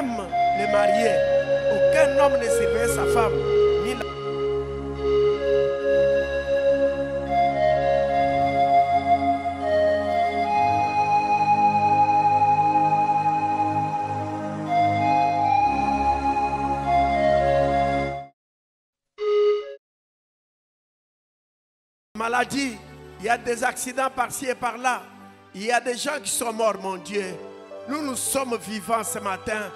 même les mariés, aucun homme ne surveillait sa femme, ni la... Maladie, il y a des accidents par-ci et par-là. Il y a des gens qui sont morts, mon Dieu. Nous sommes vivants ce matin,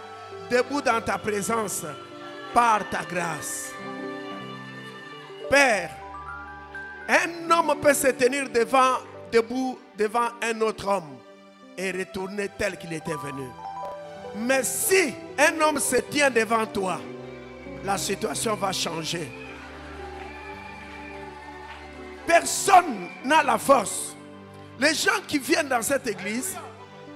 debout dans ta présence, par ta grâce. Père, un homme peut se tenir debout devant un autre homme et retourner tel qu'il était venu. Mais si un homme se tient devant toi, la situation va changer. Personne n'a la force. Les gens qui viennent dans cette église,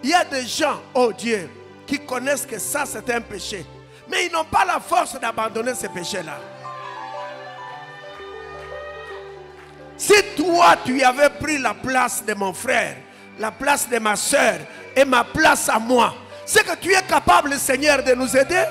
il y a des gens, oh Dieu, qui connaissent que ça c'est un péché. Mais ils n'ont pas la force d'abandonner ce péché-là. Si toi tu avais pris la place de mon frère, la place de ma soeur et ma place à moi, c'est que tu es capable, Seigneur, de nous aider.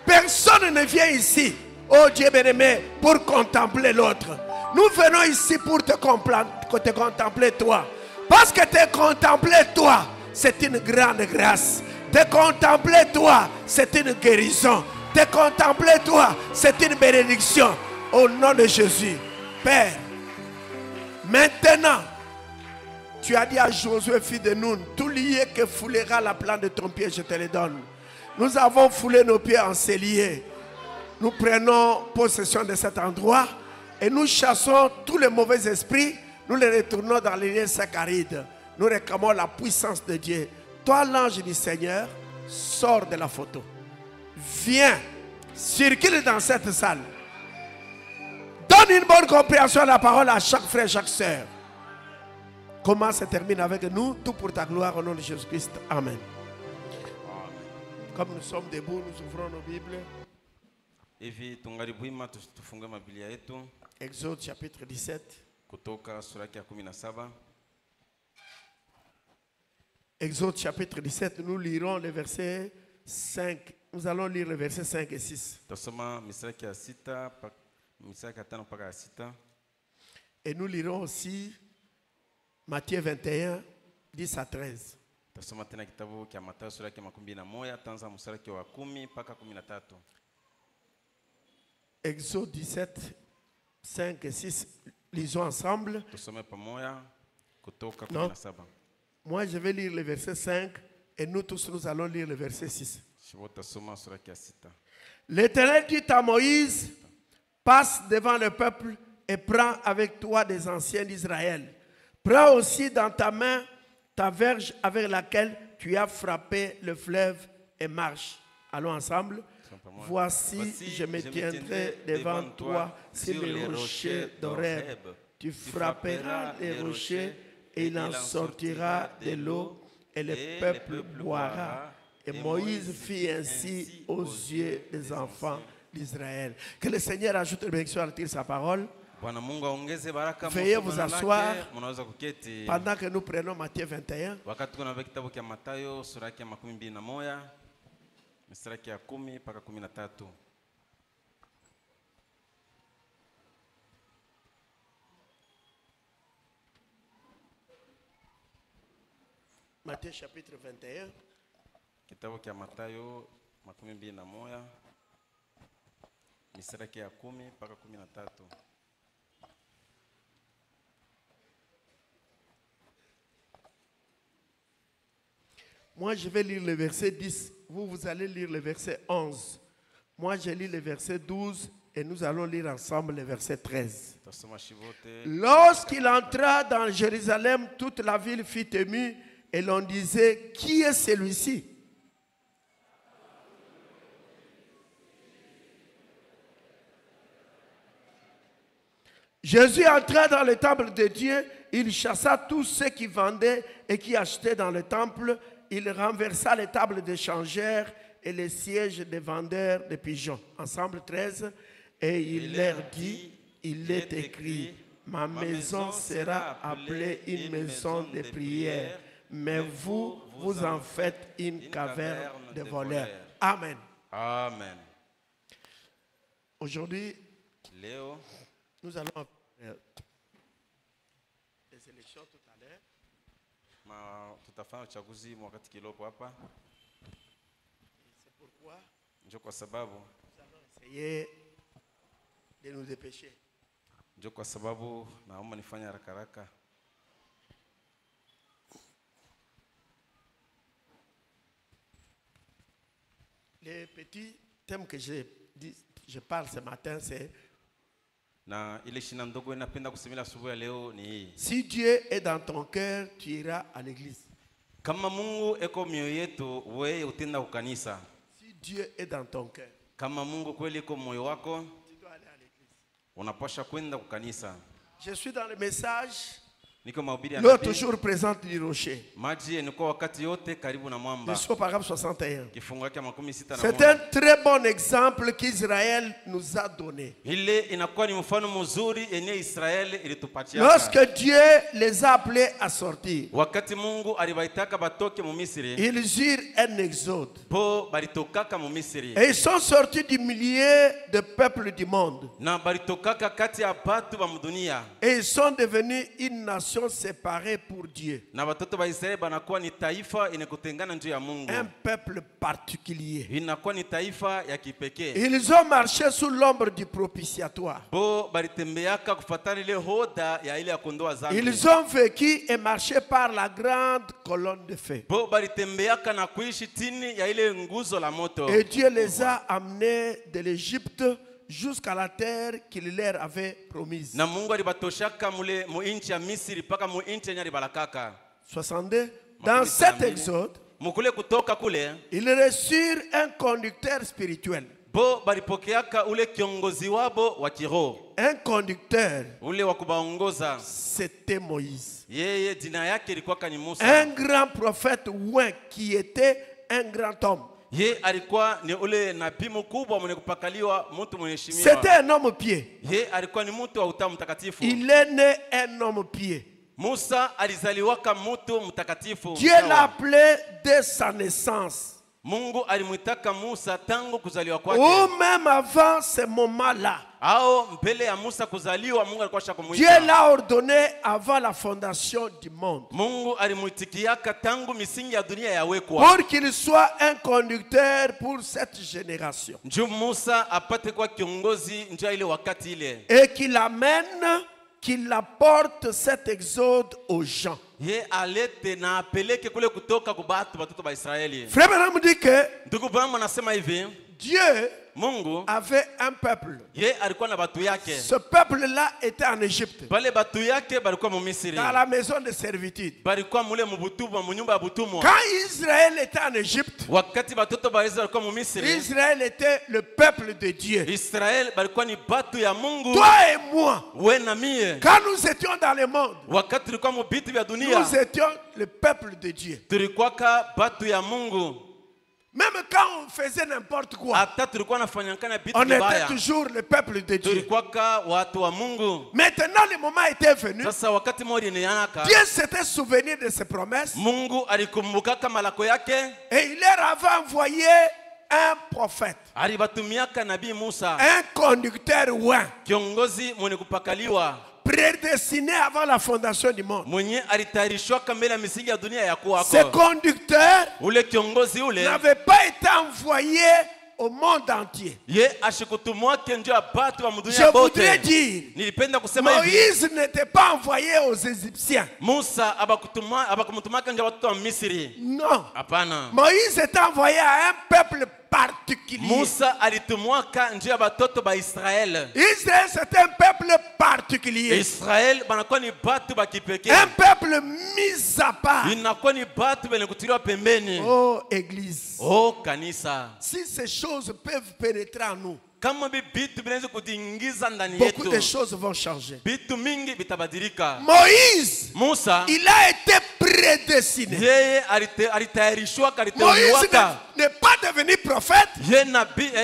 Personne ne vient ici, oh Dieu bien-aimé, pour contempler l'autre. Nous venons ici pour te contempler toi. Parce que te contempler toi, c'est une grande grâce. Te contempler toi, c'est une guérison. Te contempler toi, c'est une bénédiction. Au nom de Jésus. Père, maintenant, tu as dit à Josué, fils de Nun, tout lié que foulera la plante de ton pied, je te le donne. Nous avons foulé nos pieds en cellier. Nous prenons possession de cet endroit et nous chassons tous les mauvais esprits. Nous les retournons dans les lieux sacarides. Nous réclamons la puissance de Dieu. Toi, l'ange du Seigneur, sors de la photo. Viens, circule dans cette salle. Donne une bonne compréhension à la parole à chaque frère, chaque sœur. Comment se termine avec nous? Tout pour ta gloire au nom de Jésus-Christ. Amen. Comme nous sommes debout, nous ouvrons nos Bibles. Exode chapitre 17. Exode chapitre 17, nous lirons les versets 5. Nous allons lire les versets 5 et 6. Et nous lirons aussi Matthieu 21, 10 à 13. Exode 17, 5 et 6, lisons ensemble. Non. Moi, je vais lire le verset 5 et nous tous, nous allons lire le verset 6. L'Éternel dit à Moïse, passe devant le peuple et prends avec toi des anciens d'Israël. Prends aussi dans ta main ta verge avec laquelle tu as frappé le fleuve et marche. Allons ensemble. Voici, je me tiendrai devant toi sur les rochers d'Horeb. Tu frapperas les rochers et il en sortira de l'eau et le peuple boira. Et Moïse fit ainsi aux yeux des enfants d'Israël. Que le Seigneur ajoute une bénédiction à sa parole. Veuillez vous asseoir pendant que nous prenons Matthieu 21. Matthieu chapitre 21. Moi, je vais lire le verset 10. Vous allez lire le verset 11. Moi, je lis le verset 12 et nous allons lire ensemble le verset 13. Lorsqu'il entra dans Jérusalem, toute la ville fut émue et l'on disait, qui est celui-ci? Jésus entra dans le temple de Dieu, il chassa tous ceux qui vendaient et qui achetaient dans le temple. Il renversa les tables des changeurs et les sièges des vendeurs de pigeons. Ensemble 13. Et il leur dit, il est écrit, ma maison sera appelée une maison de prière, mais vous, vous en faites une caverne de voleurs. Amen. Amen. Aujourd'hui, Leo nous allons faire des élections tout à l'heure. tutafanya uchaguzi wakati kidogo hapa. C'est pourquoi Ndio kwa sababu nous allons essayer de nous dépêcher. Ndio kwa sababu naomba nifanye haraka haraka. Les petits thèmes que je parle ce matin, c'est Na ile shina ndogo napenda kusemea asubuhi ya leo ni hii. si Dieu est dans ton cœur, tu iras à l'église. Kama Mungu eko mioyo yetu, wewe utenda kukanisa. Si Dieu est dans ton cœur, Kama Mungu kweli iko moyo wako, tu dois aller à l'église. unapaswa kwenda kukanisa. Je suis dans le message, Niko mahubiri ya l'eau nabii. toujours présente du rocher. Maji yanakuwa wakati yote karibu na mwamba. Je suis au paragraphe 61. Kifungu yake 61. C'est un très bon exemple qu'Israël nous a donné. Ile inakuwa ni mfano mzuri yenye Israeli ilitupatia. Lorsque Dieu les a appelés à sortir, Wakati Mungu alibaitaka batoke mu Misri, ils eurent un exode. po balitokaka mu Misri. Et ils sont sortis du milieu de peuples du monde. Na balitokaka kati ya batu ba mudunia. Et ils sont devenus une nation séparée pour Dieu. Na batoto ba Israeli banakuwa ni taifa inakutengana njia ya Mungu. Un peuple particulier. Inakuwa ni taifa ya kipekee. Ils ont marché sous l'ombre du propitiatoire. Po balitembeaka kufuatana ile hoda ya ile ya kondoa zambi. Ils ont vécu et marché par la grande colonne de feu. Po balitembeaka na kuishi chini ya ile nguzo la moto. Et Dieu les a amenés de l'Égypte jusqu'à la terre qu'il leur avait promise. Na Mungu alibatoshaka mule mu inchi ya Misri paka mu inchi yenye alibalakaka. 62. Dans cet exode, Mukule kutoka kule, ils reçurent un conducteur spirituel. bo balipokeaka ule kiongozi wabo wa kiroho. Un conducteur, Ule wa kubaongoza. c'était Moïse. Yeye jina yake ilikuwa ni Musa. Un grand prophète ouin qui était un grand homme. Ye alikuwa ni ule nabii mkubwa mwenye kupakaliwa mtu mwenye heshima. C'était un homme pieux. Ye alikuwa ni mtu wa utamu mtakatifu. Il est né un homme pieux. Musa alizaliwaka mtu mtakatifu. Dieu l'a appelé dès sa naissance. Mungu alimwitaka Musa tangu kuzaliwa kwake. Ou même avant ce moment-là. Ao mbele ya Musa kuzaliwa Mungu alikuwa Dieu shakumuita. l'a ordonné avant la fondation du monde. Mungu alimuitikiaka tangu misingi ya dunia yawekwa. Pour qu'il soit un conducteur pour cette génération. Njoo Musa apate kwa kiongozi njoo ile wakati ile. Et qu'il amène, qu'il apporte cet exode aux gens. Ye alete na apeleke kule kutoka kubatu batoto ba Israeli. Frère Branham dit que Ndugu Branham anasema hivi, Dieu Mungu avait un peuple. ye alikuwa na batu yake. Ce peuple-là était en Égypte, Bale batu yake balikuwa mu Misri. dans la maison de servitude. Balikuwa mule mu butumwa mu nyumba ya butumwa. Quand Israël était en Égypte, Wakati batoto ba Israeli balikuwa mu Misri, Israël était le peuple de Dieu. Israel balikuwa ni batu ya Mungu. Toi et moi, We na mie. quand nous étions dans le monde, Wakati tulikuwa mu bitu vya dunia, nous étions le peuple de Dieu. tulikuwaka batu ya Mungu. Même quand on faisait n'importe quoi, Hata tulikuwa nafanyakana bitu on était vibaya. toujours le peuple de Dieu. Tulikuwaka watu wa Mungu. Maintenant, le moment était venu. Sasa wakati mmoja ilianaka, Dieu s'était souvenu de ses promesses Mungu alikumbukaka malako yake, et il leur avait envoyé un prophète, alibatumiaka nabii Musa, un conducteur ouin, kiongozi mwenye kupakaliwa, prédestiné avant la fondation du monde. mwenye alitayarishwaka mbele ya misingi ya dunia ya Ce kuwako. conducteur Ule kiongozi ule n'avait pas été envoyé au monde entier. ye ashikutumwake njo ya batu wa Je mudunia voudrais bote. dire, Nilipenda kusema hivi, Moïse n'était pas envoyé aux Égyptiens. Musa abakumutumaka njo watoto wa Misri. Non. Hapana. Moïse était envoyé à un peuple particulier. Musa alitumwaka njo ya batoto ba Israel. Israël, c'est un peuple particulier. Israel banakuwa ni batu ba kipekee. Un peuple mis à part. Inakuwa ni batu benye kutiliwa pembeni. Oh, Église. Oh kanisa. Si ces choses peuvent pénétrer en nous, Kama bitu binaweza kutingiza ndani beaucoup de yetu, choses vont changer. bitu mingi bitabadilika. Moïse, Musa il a été prédestiné. yeye alitayarishwaka, Moïse aliteuliwaka. n'est pas devenu prophète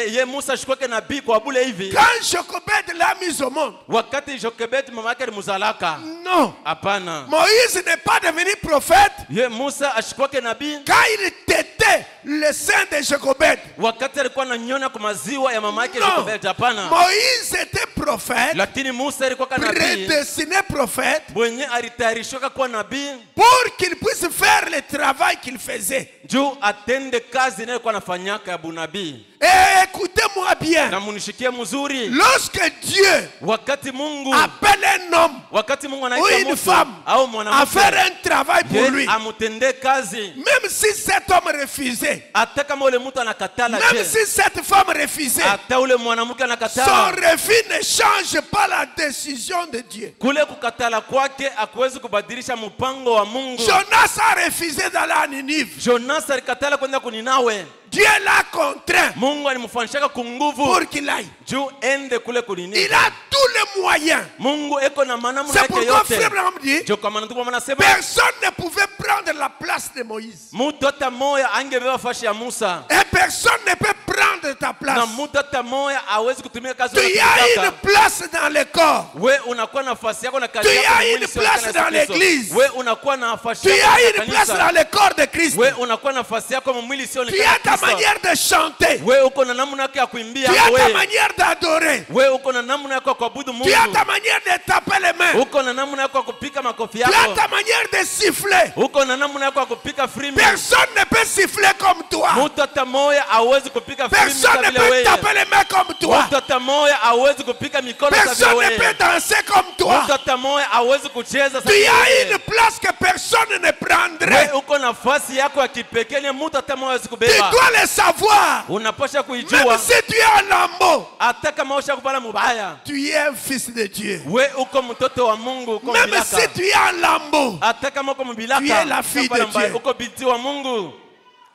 ye Musa ashikuwake nabii kwa bule hivi quand Jochebed l'a mis au monde. wakati Jochebed mama yake alimzalaka. Non. Hapana. Moïse n'est pas devenu prophète Ye Musa ashikuwake nabii quand il tétait le sein de Jochebed. wakati alikuwa ananyonya kwa maziwa ya mama yake Non. Jochebed. Hapana. Moïse était prophète, Lakini Musa alikuwa nabii prédestiné prophète, mwenye alitayarishwa kuwa nabii pour qu'il puisse faire le travail qu'il faisait. juu atende kazi inayokuwa anafanyaka ya bunabii. Et écoutez-moi bien, Na munishikie mzuri, lorsque Dieu wakati Mungu appelle un homme wakati Mungu ou anaita une mtu femme au à mwanamke faire un travail pour ye lui, amutende kazi, même si cet homme refusait, hata kama ule mtu anakatala, même je si cette femme refusait, hata ule mwanamke son anakatala, refus ne change pas la décision de Dieu. kule kukatala kwake akuwezi kubadilisha mpango wa Mungu. Jonas a refusé d'aller à Ninive. Jonas alikatala kwenda kuninawe, Dieu l'a contraint Mungu alimfanyisha kunguvu pour qu'il aille. juu ende kule kunini. Il a tous les moyens. Mungu eko na manamna C'est yake pourquoi yote. frère Branham dit, Ndio kwa maana ndipo anasema personne ne pouvait prendre la place de Moïse. mtu hata moya angebeba fashi ya Musa, Et personne ne peut prendre ta place. na mtu hata moya hawezi kutumia kazi Tu as une place dans le corps. we unakuwa na nafasi yako na kazi Tu yako. as mwili une sio place kanisa dans Kristo. l'église. We unakuwa na nafasi Tu yako as na une place dans kanisa. le corps de Christ. We unakuwa na nafasi yako mwili sio Tu as ta kanisa. manière de chanter. We uko na namna yako ya kuimbia. Tu as ta We manière d'adorer. we uko na namna yako ya kuabudu Tu as Mungu. ta manière de taper les mains. Uko na namna yako ya kupika makofi Tu as yako. ta manière de siffler. Uko na namna yako ya kupika frimbi. Personne ne peut siffler comme toi. Mtu hata moya hawezi kupika frimbi Personne kama ne vile peut wewe. taper les mains comme toi. Mtu hata moya hawezi kupika mikono kama vile Personne ne wewe. peut danser comme toi. Mtu hata moya hawezi kucheza Tu kama as wewe. une place que personne ne We prendrait. uko nafasi yako ya kipekee ni mtu hata moya hawezi Tu kubeba. dois le savoir. Unapasha Même kuijua si tu es un lambeau, hata kama usha kupala mubaya. tu es un fils de Dieu. We uko mtoto wa Mungu, uko Même mbilaka. si tu es un lambeau, Hata kama uko mbilaka, tu es la fille de Dieu. uko binti wa Mungu.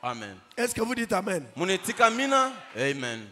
Amen. est-ce que vous dites Amen? Munitika mina? Amen.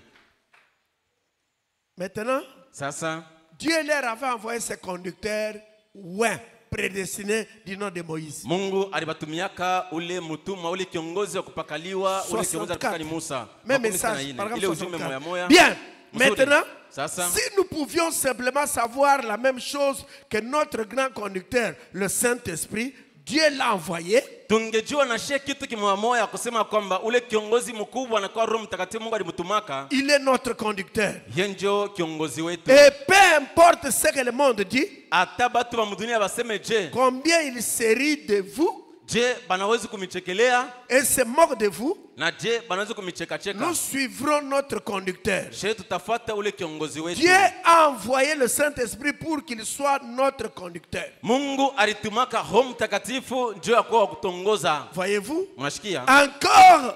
Maintenant, Sasa Dieu leur avait envoyé ses conducteurs, ouais, prédestinés du nom de Moïse. Mungu alibatumiaka ule mutuma ule kiongozi wa kupakaliwa ule kiongozi alikuwa ni Musa. Même Makumi sita na message, ine. par Ile exemple, ujumbe 64. moya moya. Bien, Mzuri. maintenant, Sasa si nous pouvions simplement savoir la même chose que notre grand conducteur, le Saint-Esprit, Dieu l'a envoyé. tungejua na shie kitu kimoya moya kusema kwamba ule kiongozi mkubwa anakuwa Roho Mtakatifu Mungu alimutumaka. Il est notre conducteur. Yeye ndio kiongozi wetu. Et peu importe ce que le monde dit, Hata batu ba mudunia baseme je, combien il se rit de vous je banawezi kumichekelea et se moque de vous, na je banawezi kumicheka cheka. nous suivrons notre conducteur. Je tutafuata ule kiongozi wetu. Dieu a envoyé le Saint-Esprit pour qu'il soit notre conducteur. Mungu alitumaka Roho Mtakatifu ndio akuwa kutongoza. Voyez-vous? Unashikia? Encore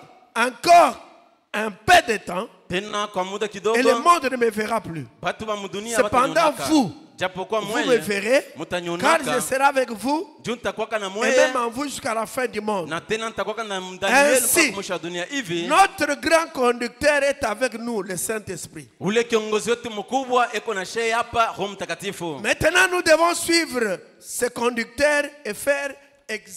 un peu de temps Tena kwa muda et le kidogo monde ne me verra plus. batu ba mudunia Cependant, vous, japokuwa vous me mwele verrez car je mutanyonaka serai avec vous juu nitakuwaka na et mwele même en vous jusqu'à la fin du monde. na tena nitakuwaka na Daniel Ainsi, mpaka mwisho wa dunia. Hivi Notre grand conducteur est avec nous, le Saint-Esprit. ule kiongozi wetu mkubwa eko na sheye hapa Roho Mtakatifu. Maintenant, nous devons suivre ce conducteur et faire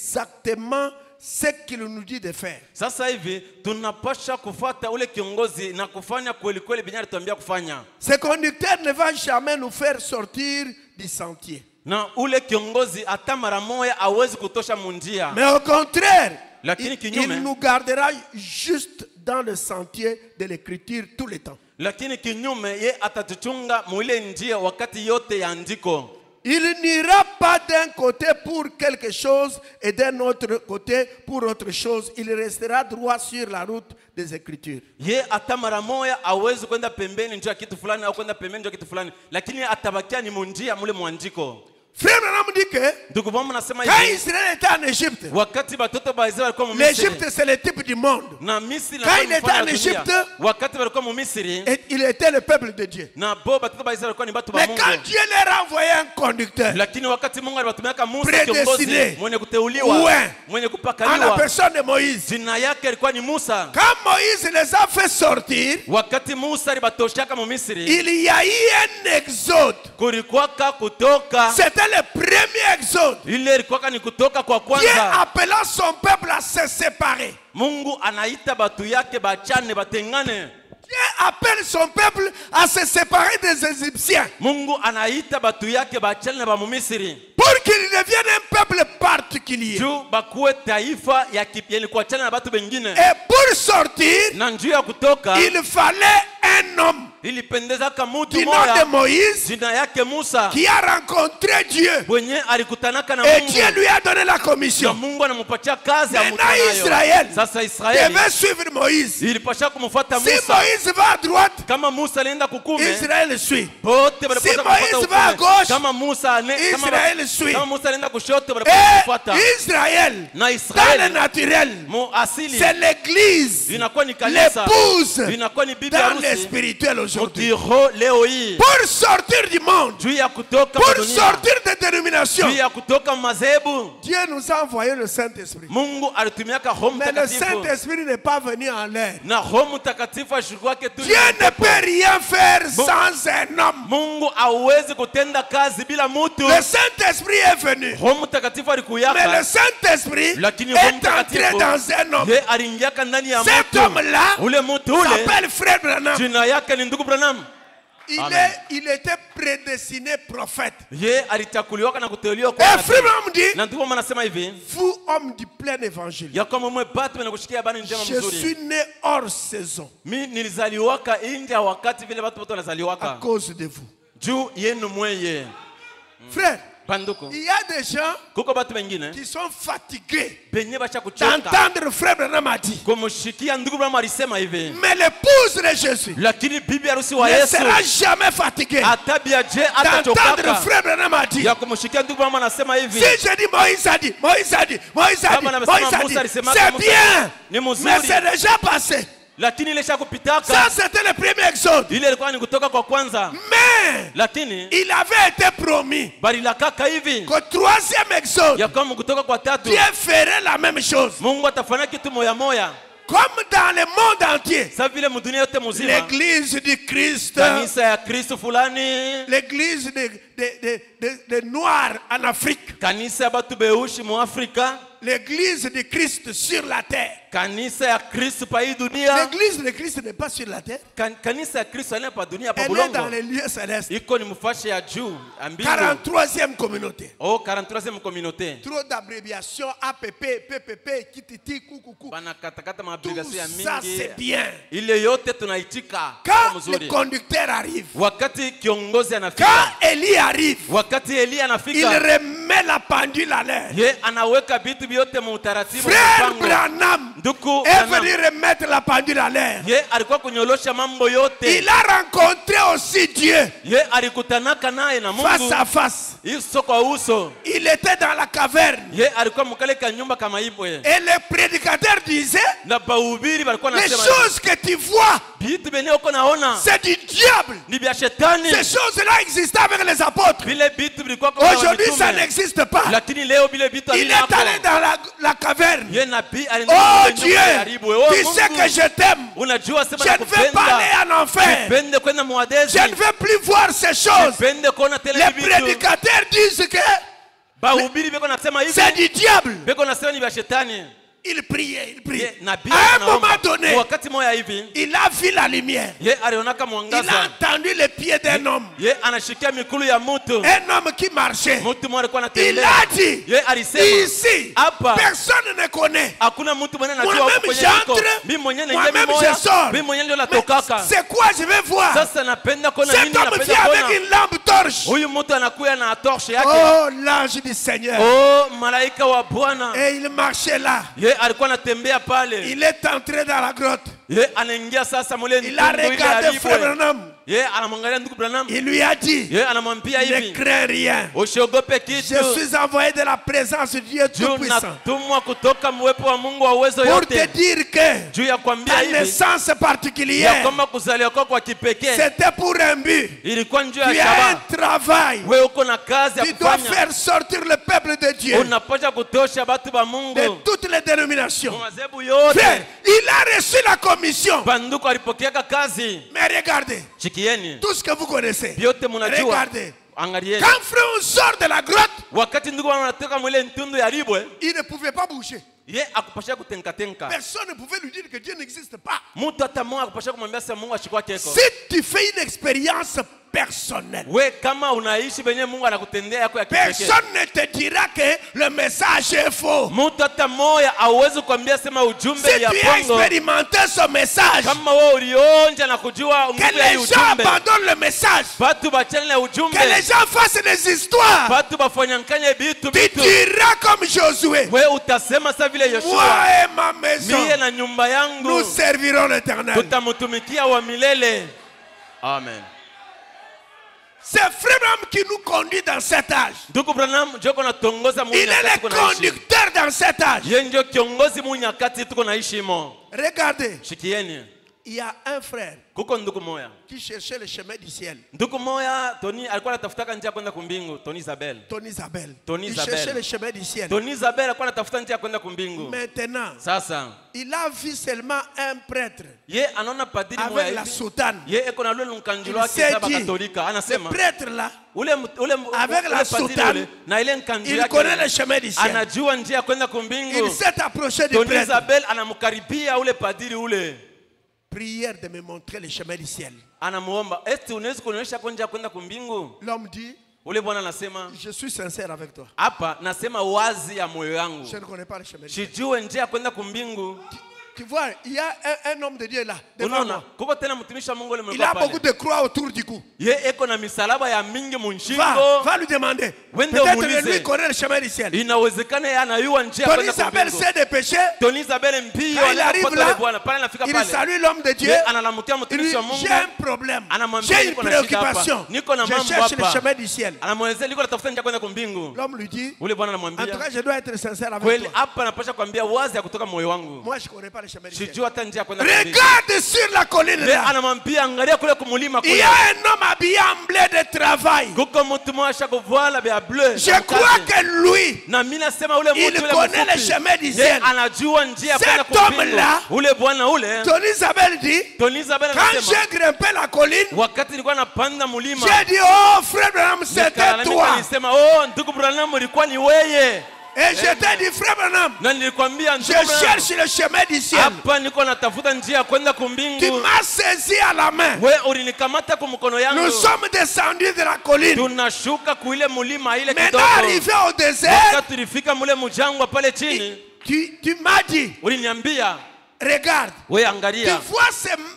exactement ce qu'il nous dit de faire. Sasa hivi tunapasha kufuata ule kiongozi na kufanya kweli kweli binari tuambia kufanya. Ce conducteur ne va jamais nous faire sortir du sentier. Na ule kiongozi hata mara moja hawezi kutosha munjia. Mais au contraire, Lakini il kinyume, nous gardera juste dans le sentier de l'écriture tout le temps. lakini kinyume ye atatuchunga mwile njia wakati yote ya andiko. Il n'ira pas d'un côté pour quelque chose et d'un autre côté pour autre chose. Il restera droit sur la route des Écritures. Ye hata mara moja hawezi kwenda pembeni njia kitu fulani au kwenda pembeni njia kitu fulani, lakini atabakia ni munjia mule mwandiko. Frère Branham dit que Ndugu wangu nasema quand hivi, Israël était en Égypte, wakati batoto ba Israeli walikuwa mu Misri, l'Égypte c'est le type du monde. na Misri Quand il na était en Égypte, wakati walikuwa mu Misri, et il était le peuple de Dieu. na bo batoto ba Israeli walikuwa ni batu ba Mais Mungu. quand Dieu leur a envoyé un conducteur Lakini wakati Mungu aliwatumiaka Musa Predestiné. kiongozi mwenye kuteuliwa, Ouais. mwenye en la kupakaliwa, personne de Moïse, jina yake alikuwa ni Musa. quand Moïse les a fait sortir, Wakati Musa alibatoshaka mu Misri, il y a eu un exode. kulikuwaka kutoka, C'est c'était le premier exode. ile ilikuwa ni kutoka kwa Dieu kwanza. appelant son peuple à se séparer. Mungu anaita batu yake bachane batengane. Dieu appelle son peuple à se séparer des Égyptiens Mungu anaita batu yake bachane na bamumisiri. pour qu'ils deviennent un peuple particulier. Juu bakuwe taifa ya yenye kuachana na batu bengine. Et pour sortir, Na njuu ya kutoka il fallait un homme ilipendezaka mutu du nom de moya Moïse jina yake Musa qui a rencontré Dieu. mwenye alikutanaka na Et Mungu. Dieu lui a donné la Na commission. Mungu anampatia kazi ya Maintenant, mutanayo. Israël Sasa Israeli devait suivre Moïse. ilipasha kumfuata Si Musa. Moïse va à droite, Kama Musa alienda kukume, Israël suit. bote Si balipasha Moïse kumfuata va à ukume. gauche, Kama Musa Israël suit. kama Musa alienda kushoto balipasha kumfuata. Et Israël, Na dans le Israeli naturel, mu asili c'est l'église, inakuwa ni kanisa, l'épouse inakuwa ni bibi dans le harusi spirituel aujourd'hui. mukiro leo hii. Pour sortir du monde, Juu ya kutoka pour dunia, sortir des dénominations, juu ya kutoka mazebu, Dieu nous a envoyé le Saint-Esprit. Mungu alitumiaka Roho Mais le Mtakatifu. Saint-Esprit n'est pas venu en l'air. Na Roho Mtakatifu ashukwake tu. Dieu ne peut rien faire sans un homme. Mungu hawezi kutenda kazi bila mutu. Le Saint-Esprit est venu. Roho Mtakatifu Mais le alikuyaka, Saint-Esprit lakini est Roho entré Mtakatifu dans un homme. ye aliingiaka ndani ya Cet mtu. homme-là Ule mtu ule s'appelle Frère Branham. jina yake ni ndugu Branham. Amen. Il était prédestiné prophète. Ye alichakuliwaka na kuteuliwa Et kwa Frère nabii. Branham dit, Na ndipo maana nasema hivi, vous homme du plein évangile, ya kwamba mwe batu na kushikia habari njema je mzuri. suis né hors saison Mi nilizaliwaka nje ya wakati vile watu wote à wanazaliwaka. cause de vous. Juu yenu mweye. Frère, Banduku. il y a des gens Kuko batu wengine qui sont fatigués benye bacha kuchoka d'entendre Frère Branham a dit. kumshikia ndugu Branham alisema hivi. Mais l'épouse de Jésus Lakini bibi harusi wa ne Yesu sera jamais fatiguée atabia je d'entendre atachokaka Frère Branham a dit. ya kumshikia ndugu Branham anasema hivi. Si je dis Moïse a dit, Moïse a dit, Moïse a dit, Kama Moïse anasema a Musa dit, alisemaka, c'est Musa bien, ni mzuri. mais c'est déjà passé. Lakini ile shakupitaka Ça, c'était le premier exode. ile ilikuwa ni kutoka kwa kwanza. Mais Lakini il avait été promis balilakaka hivi qu'au troisième exode, ya kwamba kutoka kwa tatu Dieu ferait la même chose. Mungu atafanya kitu moya moya. Comme dans le monde entier, Sasa vile mdunia yote mzima l'église du Christ, kanisa ya Kristo fulani, l'église des Noirs en Afrique, kanisa ya batu beushi mu Afrika, l'église du Christ sur la terre. kanisa ya Kristo pa hii dunia. L'église de Christ n'est pas sur la terre, Kanisa ya Kristo ane pa dunia pa elle est dans bulongo. les lieux célestes. Iko ni mfashe ya juu ambingu. 43e communauté. Oh, 43e communauté. Trop d'abréviations, APP, PPP, kititi, coucou. Bana katakata Tout maabreviation ya ça, mingi. c'est bien. Ile yote tunaitika Quand kama le mzuri. conducteur arrive, Wakati kiongozi quand anafika, Élie arrive, wakati Elia il anafika, remet la pendule à l'air. ye anaweka vitu vyote mu utaratibu Frère mpango. Branham Ndugu est Branham, venu remettre la pendule à l'air. ye alikuwa kunyolosha mambo yote. Il a rencontré aussi Dieu Ye alikutanaka naye na face Mungu à face. uso kwa uso. Il était dans la caverne. Ye alikuwa mkale ka nyumba kama ibwe. Et le prédicateur disait, Na bahubiri balikuwa les nasema choses que tu vois, vitu benye uko naona c'est du diable. ni vya shetani. Ces choses-là existaient avec les apôtres. Vile vitu vilikuwa kwa Aujourd'hui, ça mitume. n'existe pas. Lakini leo vile vitu Il est havina allé hapo. dans la caverne. Ye nabii Oh alienda Dieu, karibu. Oh tu sais que Mungu, je t'aime. unajua sema Je ne veux pas nakupenda. aller en enfer. Pende kwenda muadezi. Je ne veux plus voir ces choses. Pende kuona tele Les vitu. prédicateurs disent que Bahubiri beko nasema hivi. c'est du diable. Beko nasema ni vya shetani. Il priait, il priait. Ye nabii À un anaomba. moment donné, Wakati moya hivi, il a vu la lumière. ye alionaka Il mwangaza. a entendu les pieds d'un homme. Ye anashikia mikulu ya mtu. Un homme qui marchait. Mtu mmoja alikuwa Il anatembea. a dit, Ye alisema, ici, hapa personne ne connaît. hakuna mtu mwenye anajua Moi-même huko kwenye niko. j'entre, Mimi mwenyewe naingia moi-même mimoya. je sors. Mimi mwenyewe ndio Mais natokaka. c'est quoi je vais voir? Sasa napenda kuona Cet nini, homme napenda vient avec kuona. une lampe torche. Huyu mtu anakuya na torche yake. Oh, l'ange du Seigneur. Oh, malaika wa Bwana. Et il marchait là. Ye alikuwa anatembea pale. Il est entré dans la grotte. Ye anaingia sasa mule Il a ntundu ile regardé Frère alibwe. Branham. Ye anamwangalia ndugu Branham. Il lui a dit, Ye anamwambia ne hivi, crains rien. usiogope kitu. Je suis envoyé de la présence de Dieu Juu Tout-Puissant natumwa kutoka mwepo wa Mungu wa uwezo pour te yote. dire que Juu ya kwambia ta hivi, naissance ya particulière, kwamba kuzaliwa kwako kwa kipekee c'était pour un but. ilikuwa njoo Tu ya as shaba. un travail. Wewe uko na kazi ya Tu dois kufanya. faire sortir le peuple de Dieu Unapaswa kutosha batu ba de Mungu. toutes les dénominations. Mazebu yote. Frère, il a reçu la commission. Banduko alipokeaka kazi. Mais regardez, Chikieni. tout ce que vous connaissez, Vyote munajua. regardez, angalieni, Quand frère sort de la grotte, wakati ndugu wanatoka mwile ntundu ya ribwe, il ne pouvait pas bouger. ye akupasha kutenka. Personne ne pouvait lui dire que Dieu n'existe pas. Mtu hata mmoja akupasha kumwambia sasa Mungu ashikwa keko. Si tu fais une expérience personnelle, We kama unaishi benye Mungu anakutendea yako ya kipekee, personne ne te dira que le message est faux. mtu hata mmoja hauwezi kuambia sema ujumbe Si ya tu as bongo. expérimenté ce message, Kama wewe ulionja na kujua que nguvu ya les gens ujumbe, abandonnent le message, batu bachane na ujumbe, que les gens fassent des histoires, batu bafanyankanye bitu tu bitu, diras comme Josué, we utasema sa vile moi Yoshua, et ma maison, mie na nyumba yangu nous servirons l'Éternel. tutamutumikia wa milele. Amen. C'est Frère Branham qui nous conduit dans cet âge. Ndugu Branham joko na tongoza mu Il est nyakati le tuko naishi. conducteur dans cet âge. Yeye ndio kiongozi mu nyakati tuko naishi mo. Regardez, Shikieni. il y a un frère Kuko ndugu moya. qui cherchait le chemin du ciel. Ndugu moya Tony alikuwa anatafuta njia kwenda kumbingu, Tony Isabel. Tony Isabel. Tony Il Isabel. cherchait le chemin du ciel. Tony Isabel alikuwa anatafuta njia kwenda kumbingu. Maintenant, Sasa il a vu seulement un prêtre ye anaona padiri avec moya la hivi. soutane. Ye eko na lule nkanjilo Il wake s'est saba dit, katolika. ce Anasema prêtre-là, ule avec la padiri soutane, ule na ile nkanjilo il yake connaît le chemin du ciel. anajua njia ya kwenda kumbingu. Il s'est approché du Tony prêtre. Isabel anamkaribia ule padiri ule. Prière de me montrer le chemin du ciel. Anamuomba, eti unaweza kunionyesha njia ya kwenda kumbingu? L'homme dit, Ule bwana anasema, je suis sincère avec toi. hapa nasema wazi ya moyo wangu. Je ne connais pas le chemin du ciel. Sijue njia ya kwenda kumbingu. Tu vois, il y a un homme de Dieu là, devant Unaona, moi. kuko tena mtumishi wa Mungu ule Il mlikuwa a beaucoup pale. de croix autour du cou. Ye eko na misalaba ya mingi munshingo. Va lui demander. Wende Peut-être umuulize. que lui connaît le chemin du ciel. Inawezekana yeye anayua njia ya Tony kwenda Isabel kumbingu. sait des péchés. Tony Isabel mbio Quand il arrive anapota ule là, bwana pale anafika il pale. salue l'homme de Dieu. Ye analamukia Il lui mtumishi wa dit, Mungu. j'ai un problème. Anamwambia J'ai une niko na shida hapa. préoccupation. Niko na Je mambo cherche le hapa. chemin du ciel. Anamwelezea niko natafuta njia kwenda kumbingu. L'homme lui dit, Ule bwana en tout anamwambia, cas, je dois être sincère avec kweli toi. hapa napasha kwambia wazi ya kutoka moyo wangu. Moi, je ne connais pas le chemin du ciel. Sijui hata njia ya kwenda kumbingu. Regarde sur la colline Le là. anamwambia angalia kule kumulima Il y kule. a un homme habillé en blé de travail. Kuko mtu mmoja shakuvala vya bleu. Je crois que lui, na mimi nasema ule il mtu ule connaît le mfupi, chemin du ye ciel. anajua njia ya Cet kwenda kumbingu. homme-là, Ule bwana ule, Tony Isabel dit, Tony Isabel quand anasema, j'ai grimpé la colline, wakati nilikuwa napanda mulima, j'ai dit, oh frère Branham, c'était nikalalamika toi. nilisema, oh ndugu Branham ilikuwa ni weye. Et je t'ai dit, frère Branham, Na nilikwambia je ndugu Branham, cherche le chemin du ciel. hapa niko natafuta njia ya kwenda Tu kumbingu. m'as saisi à la main. We ulinikamata kwa mkono yangu. Nous sommes descendus de la colline. Tunashuka kuile mulima ile Maintenant, kidogo. arrivé au désert, Wakati tulifika mule mjangwa pale chini, tu m'as dit, uliniambia, regarde, we tu angalia, vois,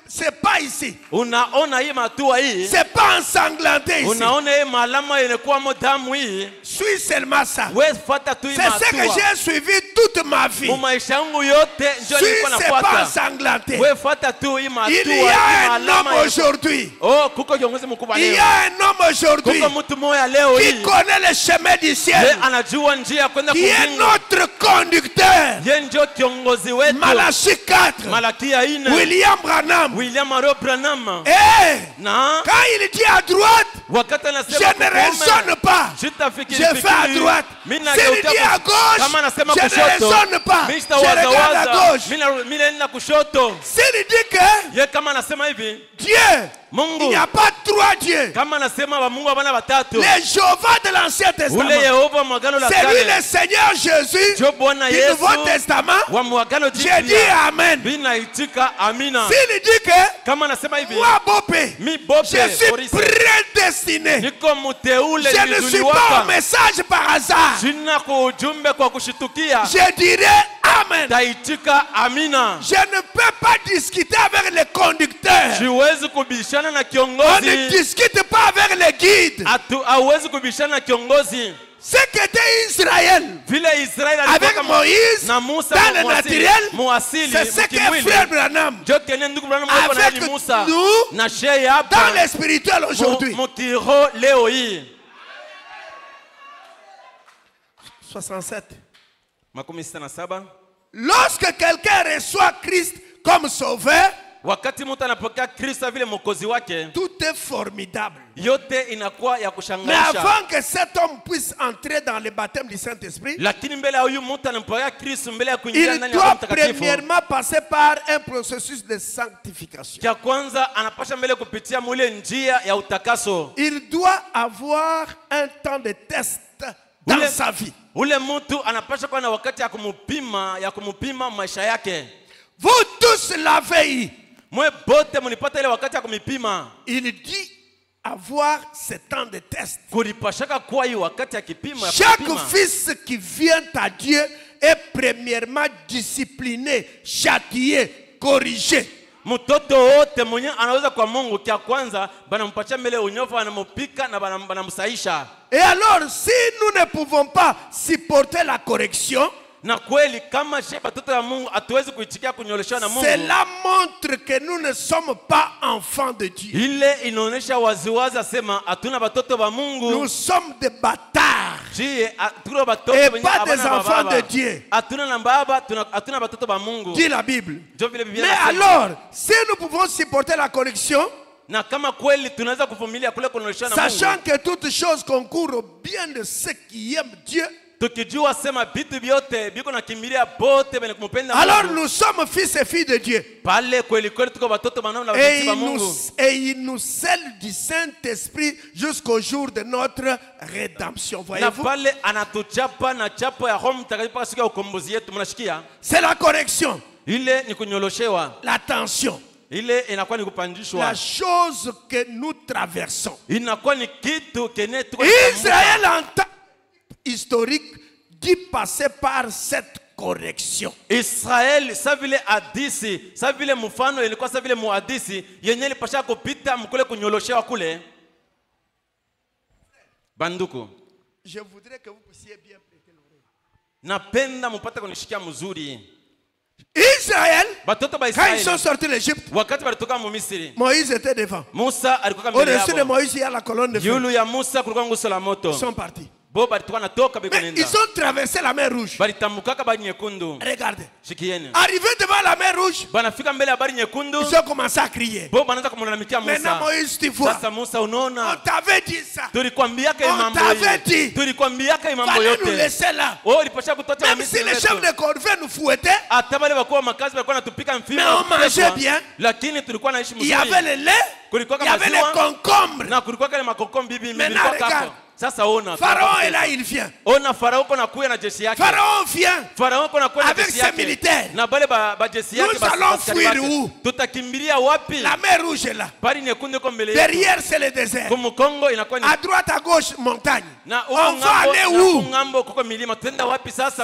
c'est pas ici. unaona hii matua hii, C'est pas ensanglanté ici. unaona hii malama ilikuwa mo damu hii, Suis seulement ça. we fata tu hii C'est ce que matua. j'ai suivi toute ma vie. Mu maisha yangu yote ndio Suis, nilikuwa c'est pas nafuata. ensanglanté. We fata tu hii matua, Il y hii a un homme malama. aujourd'hui. Oh, kuko kiongozi mkubwa Il y leo. a un homme aujourd'hui Kuko mtu mmoja leo qui hii. connaît le chemin du Ye ciel, anajua njia ya kwenda qui est kumbingu. notre conducteur. Ye ndio kiongozi wetu. Malachie 4, Malakia 4. William Branham. William Aro Branham. Et Na quand il dit à droite, wakati je anasema ne raisonne pas. sitafikiri Je fais à droite. Mimi S'il dit à gauche, kama anasema je ne kushoto. raisonne pas. Mimi Je regarde à gauche. Mimi naenda kushoto. S'il dit que Ye kama anasema hivi, Dieu, il Mungu n'y a pas trois dieux. kama anasema wa Mungu abana batatu. Les Jéhovah de l'Ancien Testament. Ule Yehova mwagano la C'est lui kale. le Seigneur Jésus Jo Bwana du Yesu Nouveau Testament. wa mwagano J'ai jipya. dit Amen. Binaitika amina. S'il dit que Kama anasema hivi, moi, Bopé, mi bope je suis polisi. prédestiné. Niko mteule Je ne suis pas au nilizuliwaka. message par hasard. Sina kwa ujumbe kwa kushitukia. Je dirais Amen. Taitika amina. Je ne peux pas discuter avec les conducteurs. Siwezi kubishana na On ne kiongozi. discute pas avec les guides. Hauwezi kubishana na kiongozi. Ce qu'était Israël Vile Israeli avec alikuwa Moïse na Musa dans le muasili. naturel, Muasili c'est ce que mkimwili. frère Branham Jo kene ndugu Branham yuko na avec yeye Musa. nous Na sheye dans hapa. le spirituel aujourd'hui. Mukiro leo hii. 67. Makumi sita na saba. Lorsque quelqu'un reçoit Christ comme sauveur, Wakati mtu anapokea Kristo vile mwokozi wake, tout est formidable. yote inakuwa ya Mais kushangaisha. avant que cet homme puisse entrer dans le baptême du Saint-Esprit, Lakini mbele ya huyu mtu anampokea Kristo, mbele ya kuingia il ndani ya Roho doit Mtakatifu, premièrement passer par un processus de sanctification. cha kwanza anapasha mbele kupitia mule njia ya utakaso. Il doit avoir un temps de test dans sa vie. Ule mtu anapasha kuwa na wakati ya kumupima maisha yake. Vous tous l'avez eu. Mwe bote mlipata ile wakati ya kumipima. Il dit avoir ce temps de test. Kulipashaka kuwa hii wakati ya kipimo ya Chaque kupima. fils qui vient à Dieu est premièrement discipliné, châtié, corrigé. Mtoto wote mwenye anaweza kwa Mungu, kia kwanza banampatia mbele unyofu, banamupika na banamsaisha. Et alors, si nous ne pouvons pas supporter la correction, Na kweli kama batoto ya Mungu hatuwezi kuitikia kunyoleshwa na Mungu, cela montre que nous ne sommes pas enfants de Dieu. ile inaonesha waziwazi asema hatuna batoto ba Mungu. Nous sommes des bâtards. Et pas des enfants de Dieu. Dit la Bible. Mais alors, si nous pouvons supporter la correction, sachant que toutes choses concourent au bien de ceux qui aiment Dieu, alors nous sommes fils et filles de Dieu. Et il nous scelle du Saint-Esprit jusqu'au jour de notre rédemption. Voyez-vous? C'est la correction. La tension. La chose que nous traversons. Israël en temps historique dit passer par cette correction. Israel sa vile hadisi, sa vile mfano ilikuwa sa vile muhadisi yenye ilipasha kupita mkule kunyoloshewa kule. Banduku, je voudrais que vous puissiez bien prêter l'oreille. Napenda mupate kunishikia mzuri. Israël, batoto ba quand ils sont sortis de l'Égypte, wakati balitoka mu Misri, Moïse était devant. Musa alikuwa mbele yao. Au-dessus de Moïse, il y a la colonne de feu. Yulu ya Musa kulikuwa nguzo la moto. Ils sont partis. Mais ils ont traversé la mer Rouge. Regardez. Arrivé devant la mer Rouge, ils ont commencé à crier. Maintenant Moïse, tu vois, on t'avait dit ça. On t'avait dit. Fallait nous laisser là. Même si les chefs de corvée nous fouettaient, mais on mangeait bien. Il y avait le lait, il y avait les concombres. Maintenant regarde. Pharaon est là, il vient. Pharaon vient avec ses militaires. Nous allons fuir où? La mer Rouge est là. Derrière c'est le désert. À droite, à gauche, montagne. On va aller où?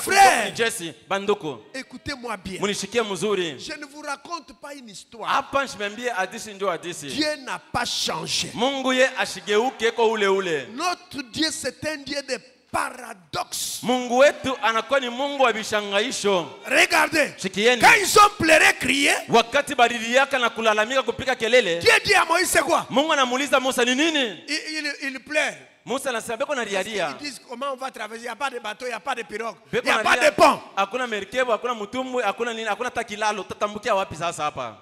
Frère, écoutez-moi bien. Je ne vous raconte pas une histoire. Dieu n'a pas changé. Notre Dieu, c'est un Dieu de paradoxe. Regardez, quand ils ont pleuré, crié, Dieu dit à Moïse, c'est quoi? Il pleure. Ils disent comment on va traverser, il n'y a pas de bateau, il n'y a pas de pirogue, il n'y a pas de pont.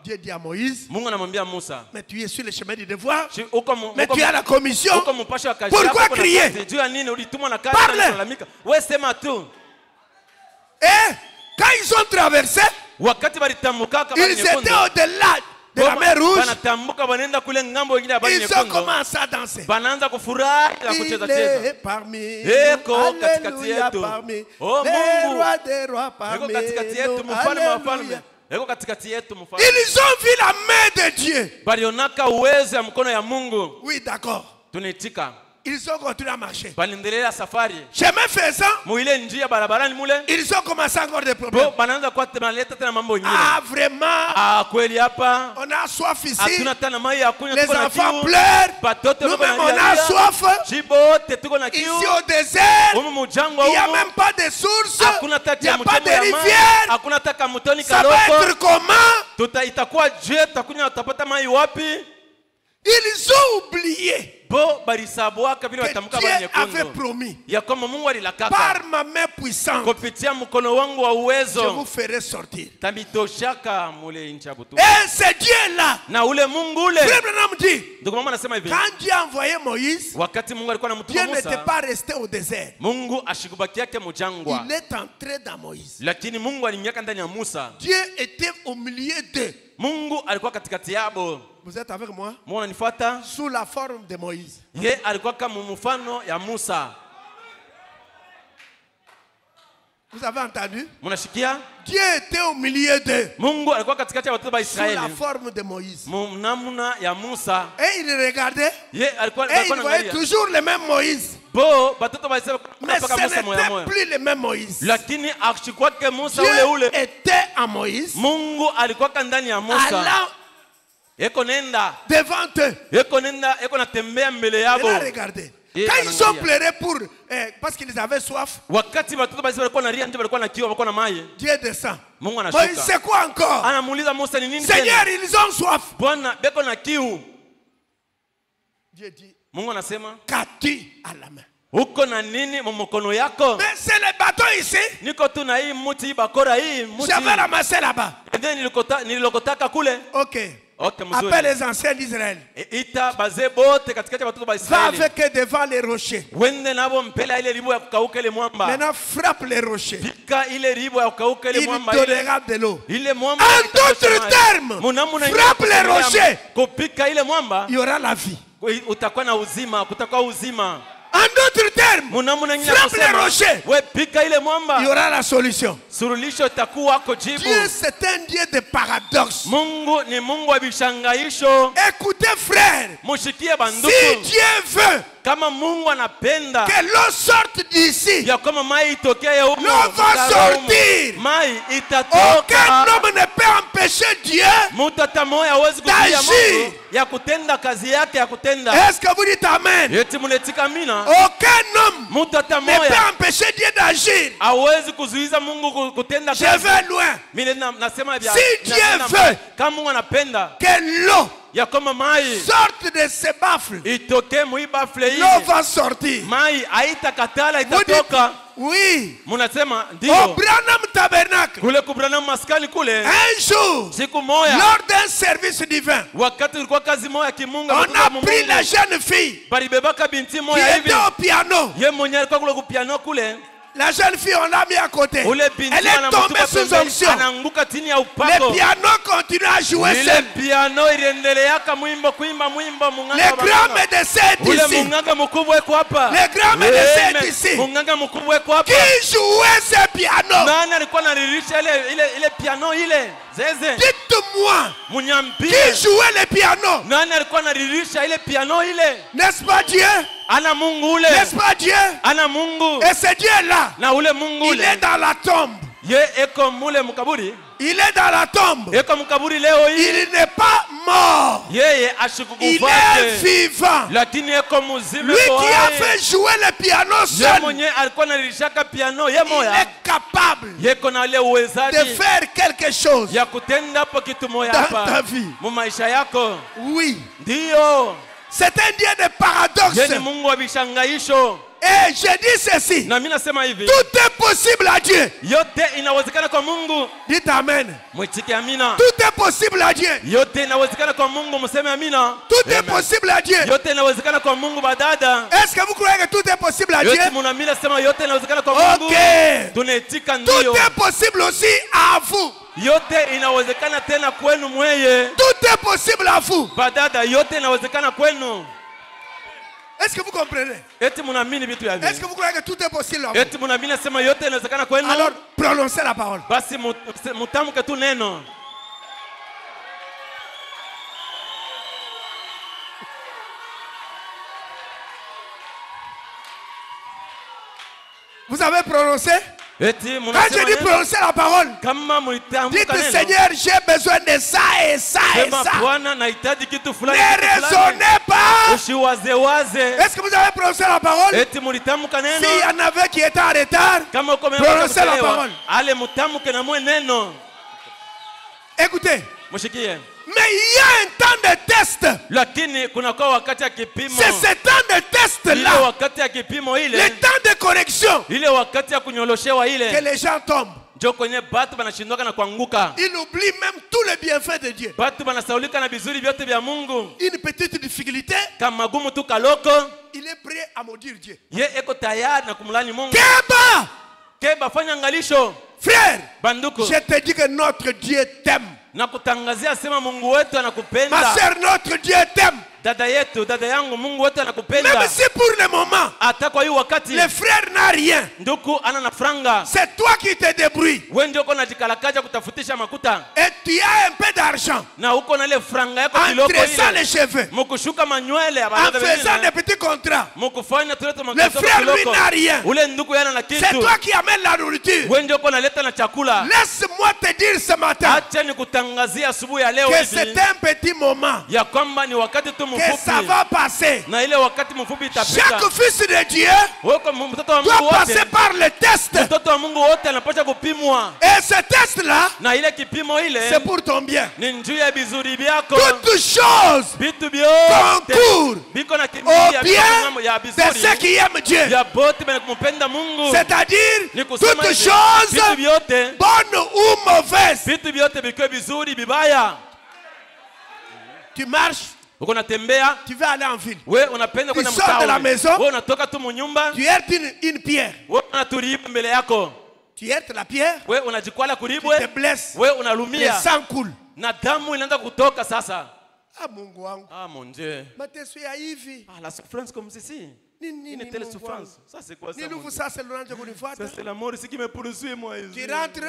Dieu dit à Moïse, mais tu es sur le chemin du devoir, mais tu es à la commission, pourquoi crier? Parle. Et quand ils ont traversé, ils étaient au-delà de la mer Rouge. Ils ont commencé à danser. Il est parmi nous. Alléluia, parmi les rois des rois, parmi nous. Alléluia. Ils ont vu la main de Dieu. Oui, d'accord. Ils ont continué à marcher. Chemin faisant, ils ont commencé encore des problèmes. Ah, vraiment? On a soif ici. Les enfants pleurent. Nous-mêmes, on a soif. Ici au désert, il n'y a même pas de source. Il n'y a pas de rivière. Ça va être comment? Ils ont oublié bo balisabwaka vile que watamka Dieu bali avait nyekundu promis. ya kwamba Mungu alilakaka Par ma main puissante, kupitia mkono wangu wa je vous uwezo ferai sortir. tamitoshaka mule nchi ya butu. Et ce Dieu-là, Na ule Mungu ule, Frère Branham dit, ndugu mama anasema hivi, quand Dieu a envoyé Moïse, wakati Mungu alikuwa anamtuma Dieu n'était Musa, pas resté au désert. Mungu ashikubaki yake mujangwa, Il est entré dans Moïse. lakini Mungu aliingia ndani ya Musa. Dieu était au milieu d'eux. Mungu alikuwa katikati yabo. Vous êtes avec moi? Mungu ananifuata? Sous la forme de Moïse. Ye alikuwa kama mfano ya Musa. Vous avez entendu? Munashikia? Dieu était au milieu d'eux. Mungu alikuwa katikati ya watoto wa Sous la Israeli. forme de Moïse. Namna ya Musa. Et il regardait. Ye alikuwa Et il voyait anaangalia. toujours le même Moïse. Bo batoto wa Israeli Mais mpaka Musa ce moya n'était moya. plus le même Moïse. Lakini ashikwake Musa Dieu ule ule. était en Moïse. Mungu alikuwa ndani ya Musa. Allant Eko nenda. devant eux. Eko nenda, eko natembea mbele Il yabo. a regardé. Et Quand ils ont anaangalia. pleuré pour, parce qu'ils avaient soif, Wakati watoto wa Israeli walikuwa na ria nje, walikuwa na kiu, walikuwa na maji. Dieu descend. Mungu Moïse, anashuka. c'est quoi encore? Anamuuliza Musa ni nini Seigneur, tena? ils ont soif. Bwana beko na kiu. Dieu dit, Mungu anasema, qu'as-tu à la main? uko na nini mkono yako? Mais c'est le bâton ici. Niko tu na hii mti bakora hii mti. J'avais ramassé là-bas. Ndio nililokotaka kule. Ok. Okay, mzuri. Appelle les anciens d'Israël. Ita bazee bote katikati ya watoto wa Va Israeli. avec eux devant les rochers. Wende nabo mpela ile ribo ya kukauka ile mwamba. Maintenant, frappe les rochers. Pika ile ribo ya kukauka ile Il mwamba ile. donnera de l'eau. Ile mwamba. En d'autres termes, frappe les rochers. Kupika ile mwamba. Il y aura la vie. Utakuwa na uzima, kutakuwa uzima. En d'autres termes, frappe les rochers. We pika ile mwamba. Il y aura la solution. Suluhisho itakuwa kujibu. Dieu, c'est un Dieu de paradoxe. Mungu ni Mungu wa vishangaisho. Écoutez, frère. Mushikie banduku. Si Dieu veut kama Mungu anapenda que l'eau sorte d'ici, ya kama mai itokee huko, l'eau va sortir. mai itatoka. Aucun homme ne peut empêcher Dieu Mutata moya hawezi kuzuia d'agir. Mungu ya kutenda kazi yake ya kutenda. Est-ce que vous dites Amen? Eti munetika mina. Aucun homme Mutata ne peut moya empêcher Dieu d'agir. hawezi kuzuiza Mungu kutenda Je kazi. vais loin. Mimi nasema vya. Si Dieu veut kama Mungu anapenda que l'eau ya kama mai sorte de ces baffles, itoke muibafle hii. l'eau va sortir. Mai haitakatala Vous dites, itatoka. oui. Munasema Au ndio. Branham Tabernacle, Kule kubrana maskani kule. un jour, Siku moya. lors d'un service divin, Wakati ulikuwa kazi moya kimunga. on a pris la jeune fille Balibebaka binti qui moya hivi. était au piano. Ye mwenye alikuwa kule kupiano kule. La jeune fille, on l'a mis à côté. Ule binti Elle est tombée sous onction. anaanguka chini ya Le upako. piano continue à jouer Ile seul. piano iliendeleaka mwimbo kuimba mwimbo munganga. Le grand médecin est Ule ici. munganga mkubwa yuko hapa. Le grand médecin est ici. Munganga mkubwa yuko hapa. Qui jouait ce piano? Nani alikuwa analilisha ile piano ile? Zeze. Dites-moi, Munyambie. qui jouait le piano? Nani alikuwa analilisha ile piano ile? N'est-ce pas Dieu? Ana Mungu ule. N'est-ce pas Dieu? Ana Mungu. Et ce Dieu-là, Na ule Mungu il est ule. dans la tombe. Ye eko mule mkaburi. Il est dans la tombe. Eko mkaburi leo hii. Il n'est pas mort. Yeye Il est ashikukufake. vivant. Lakini eko muzime Lui kwa qui a hai. fait jouer le piano Ye seul, mwenye alikuwa analishaka piano ye il moya. est capable Yeko na ile de uwezaji faire quelque chose ya kutenda hapo kitu moya dans ta hapa. vie. Mu maisha yako. Oui. Ndio. C'est un Dieu de paradoxe. Yeye ni Mungu wa vishangaisho. Et je dis ceci. Na mimi nasema hivi. Tout est possible à Dieu. Yote inawezekana kwa Mungu. Dites Amen. Mwitike amina. Tout est possible à Dieu. Yote inawezekana kwa Mungu, mseme amina. Tout est possible à Dieu. Yote inawezekana kwa Mungu badada. Est-ce que vous croyez que tout est possible à Dieu? Yote munaamini sema yote inawezekana kwa Mungu. Ok. Tunaitika ndio. Tout est possible aussi à vous. Yote inawezekana tena kwenu mweye. Tout est possible à vous. Badada yote inawezekana kwenu. Est-ce que vous comprenez? Eti munaamini vitu ya Est-ce que vous croyez que tout est possible à vous? Eti munaamini sema yote inawezekana kwenu. Alors, prononcez la parole. Basi mutamke tu neno. Vous avez prononcé? Eti Quand munasema je dis neno. prononcer la parole, Kama mulitamka dites neno. Seigneur, j'ai besoin de ça et ça et Sema ça. Bwana nahitaji kitu fulani. Ne kitu fulani. raisonnez pas. Usiwazewaze. Est-ce que vous avez prononcé la parole? Eti mulitamka neno. S'il y en avait qui étaient en retard, Kama uko prononcez la parole. Ale mutamke na mwe neno. Écoutez, Mushikie. mais il y a un temps de test. lakini kuna kwa wakati ya kipimo. C'est ce temps de test Ile là, wakati ya kipimo le ile, temps de correction, ile wakati ya kunyoloshewa que ile, les gens tombent. njo kwenye batu banashindwaka na kuanguka. Ils oublient même tous les bienfaits de Dieu. Batu banasaulika na vizuri vyote vya Mungu. Une petite difficulté, Kama magumu tu kaloko, il est prêt à maudire Dieu. ye eko tayari na kumlani Mungu. Keba! Keba fanya angalisho. Frère, Banduku, je te dis que notre Dieu t'aime. na kutangazia sema Mungu wetu Ma anakupenda. soeur, notre Dieu t'aime. Dada yetu, dada yangu, Mungu wetu anakupenda. Même si pour le moment, Hata kwa hii wakati le frère n'a rien, nduku ana na franga, c'est toi qui te débrouilles. wewe ndio uko na jikalakaja kutafutisha makuta, Et tu as un peu d'argent na uko na ile franga yako en kiloko tressant ile, les cheveux, mukushuka manywele ya en baraza faisant des wengine, petits contrats. mukufanya tulete Le makuta frère, lui, kiloko. n'a rien. Ule nduku yana na C'est kitu, toi qui amènes la nourriture. wewe ndio uko naleta na chakula. Laisse-moi te dire ce matin Acha nikutangazia asubuhi ya leo que hivi c'est un petit moment, ya kwamba ni wakati tu que ça mfupi, va passer. na ile wakati mfupi itapita. Chaque fils de Dieu Wewe kama mtoto wa doit Mungu passer wote, par le test. mtoto wa Mungu wote anapaswa kupimwa, Et ce test-là, na ile kipimo c'est ile pour ton bien. ni njuu ya vizuri vyako. Toutes choses Vitu vyote concourent biko na au kimia bien ya de ceux vizuri qui aiment Dieu. ya bote bana kumpenda Mungu. C'est-à-dire, Ni kusema toutes hivi, choses, vitu vyote, bonnes ou mauvaises. vitu vyote vikiwa vizuri vibaya. Tu marches, Uko natembea, tu veux aller en ville. we unapenda kwenda Tu sors de la mtaani, maison. we unatoka tu munyumba, Tu heurtes une pierre. we unaturibu mbele yako, Tu heurtes la pierre, we unajikwala tu kuribwe, te blesses. we Le unalumia sang coule. na damu inaanza kutoka sasa. Ah, Mungu wangu. Ah mon Dieu. Mateso ya hivi. Ah, la souffrance comme ceci. Nini Une telle souffrance. Ça c'est quoi ça? Nini mon Dieu? vous ça c'est l'orange kunifuata. Ça c'est la mort ici qui me poursuit moi. Tu rentres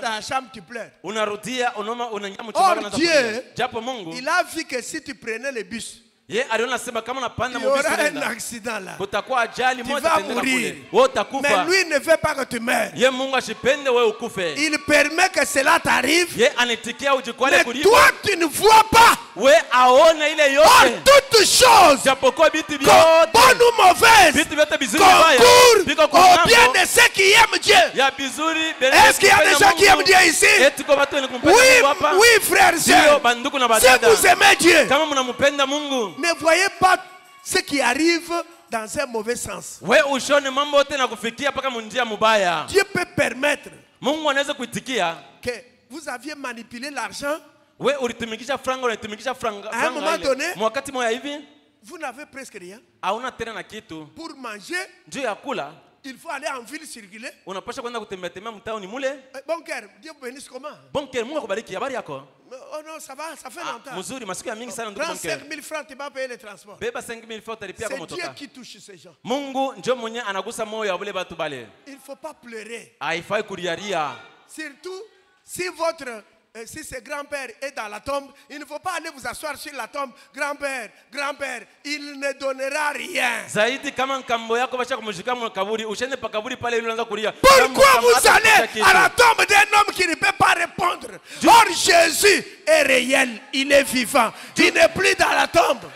dans la chambre, tu pleures. Unarudia unoma unanyama Oh, chumba Dieu. japo Mungu Il a vu que si tu prenais le bus, ye aliona sema kama unapanda il y aura mobisi un nenda accident là. kutakuwa ajali Tu moja vas tendeka mourir. kule, wewe Mais utakufa. lui ne veut pas que tu meurs. Ye Mungu ashipende wewe ukufe, Il permet que cela t'arrive. ye anitikia ujikwale Mais kulipa, toi, tu ne vois pas. we aone ile Or, yote, toutes choses, japokuwa vitu bonnes vyote, ou mauvaises, vitu vyote vizuri vibaya concourent viko au kwa bien mambo de ceux qui aiment Dieu. ya vizuri. Est-ce qu'il y a des gens qui aiment Dieu ici? Eti kwa watu wenye kumpenda Oui, Mungu hapa? oui, frères et Ndio sœurs. banduku na Si badada, vous aimez Dieu, kama mnampenda Mungu, ne voyez pas ce qui arrive dans un mauvais sens. we ushone mambo yote na kufikia mpaka munjia mubaya. Dieu peut permettre Mungu anaweza kuitikia que vous aviez manipulé l'argent, we ulitumikisha franga, unatumikisha franga À un moment ile. donné, Mwakati moya hivi vous n'avez presque rien. hauna tena na kitu Pour manger, juu ya kula, il faut aller en ville circuler. unapasha kwenda kutembea tembea mtaani mule. Bon cœur, Dieu bénisse comment? Bonke, Mungu akubariki. Habari yako? Oh non, ça va, ça fait Ah, longtemps. mzuri, masiku ya mingi sana ndugu Prends Bonke. 5 000 francs, tu vas payer le transport. Beba 5,000 francs utalipia kwa C'est Dieu motoka. qui touche ces gens. Mungu njo mwenye anagusa moyo ya wale watu bale. Il ne faut pas pleurer. Haifai kulialia. Surtout si si ce grand-père est dans la tombe, il ne faut pas aller vous asseoir sur la tombe. Grand-père, grand-père, il ne donnera rien. Zaidi kama nkambo yako basha kumshika mu kaburi, ushende pa kaburi pale ile unaanza kulia. Pourquoi vous allez à la tombe d'un homme qui ne peut pas répondre? Or Jésus est réel, il est vivant. Il n'est plus dans la tombe.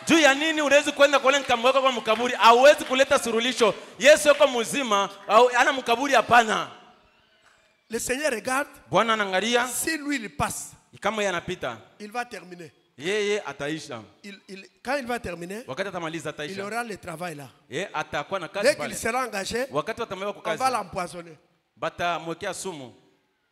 Juu ya nini unaweza kwenda kwa nkambo yako kwa mkaburi? Hauwezi kuleta surulisho. Yesu yuko mzima, au ana mkaburi hapana. Le Seigneur regarde. Bwana anaangalia. Si lui il passe, Kama yanapita, il va terminer. yeye ataisha. Quand il va terminer, Wakati atamaliza il ataisha. aura le travail là. Yeye atakuwa na kazi Dès qu'il pale. sera engagé, Wakati watamweka kwa on va kazi, l'empoisonner. batamwekea sumu.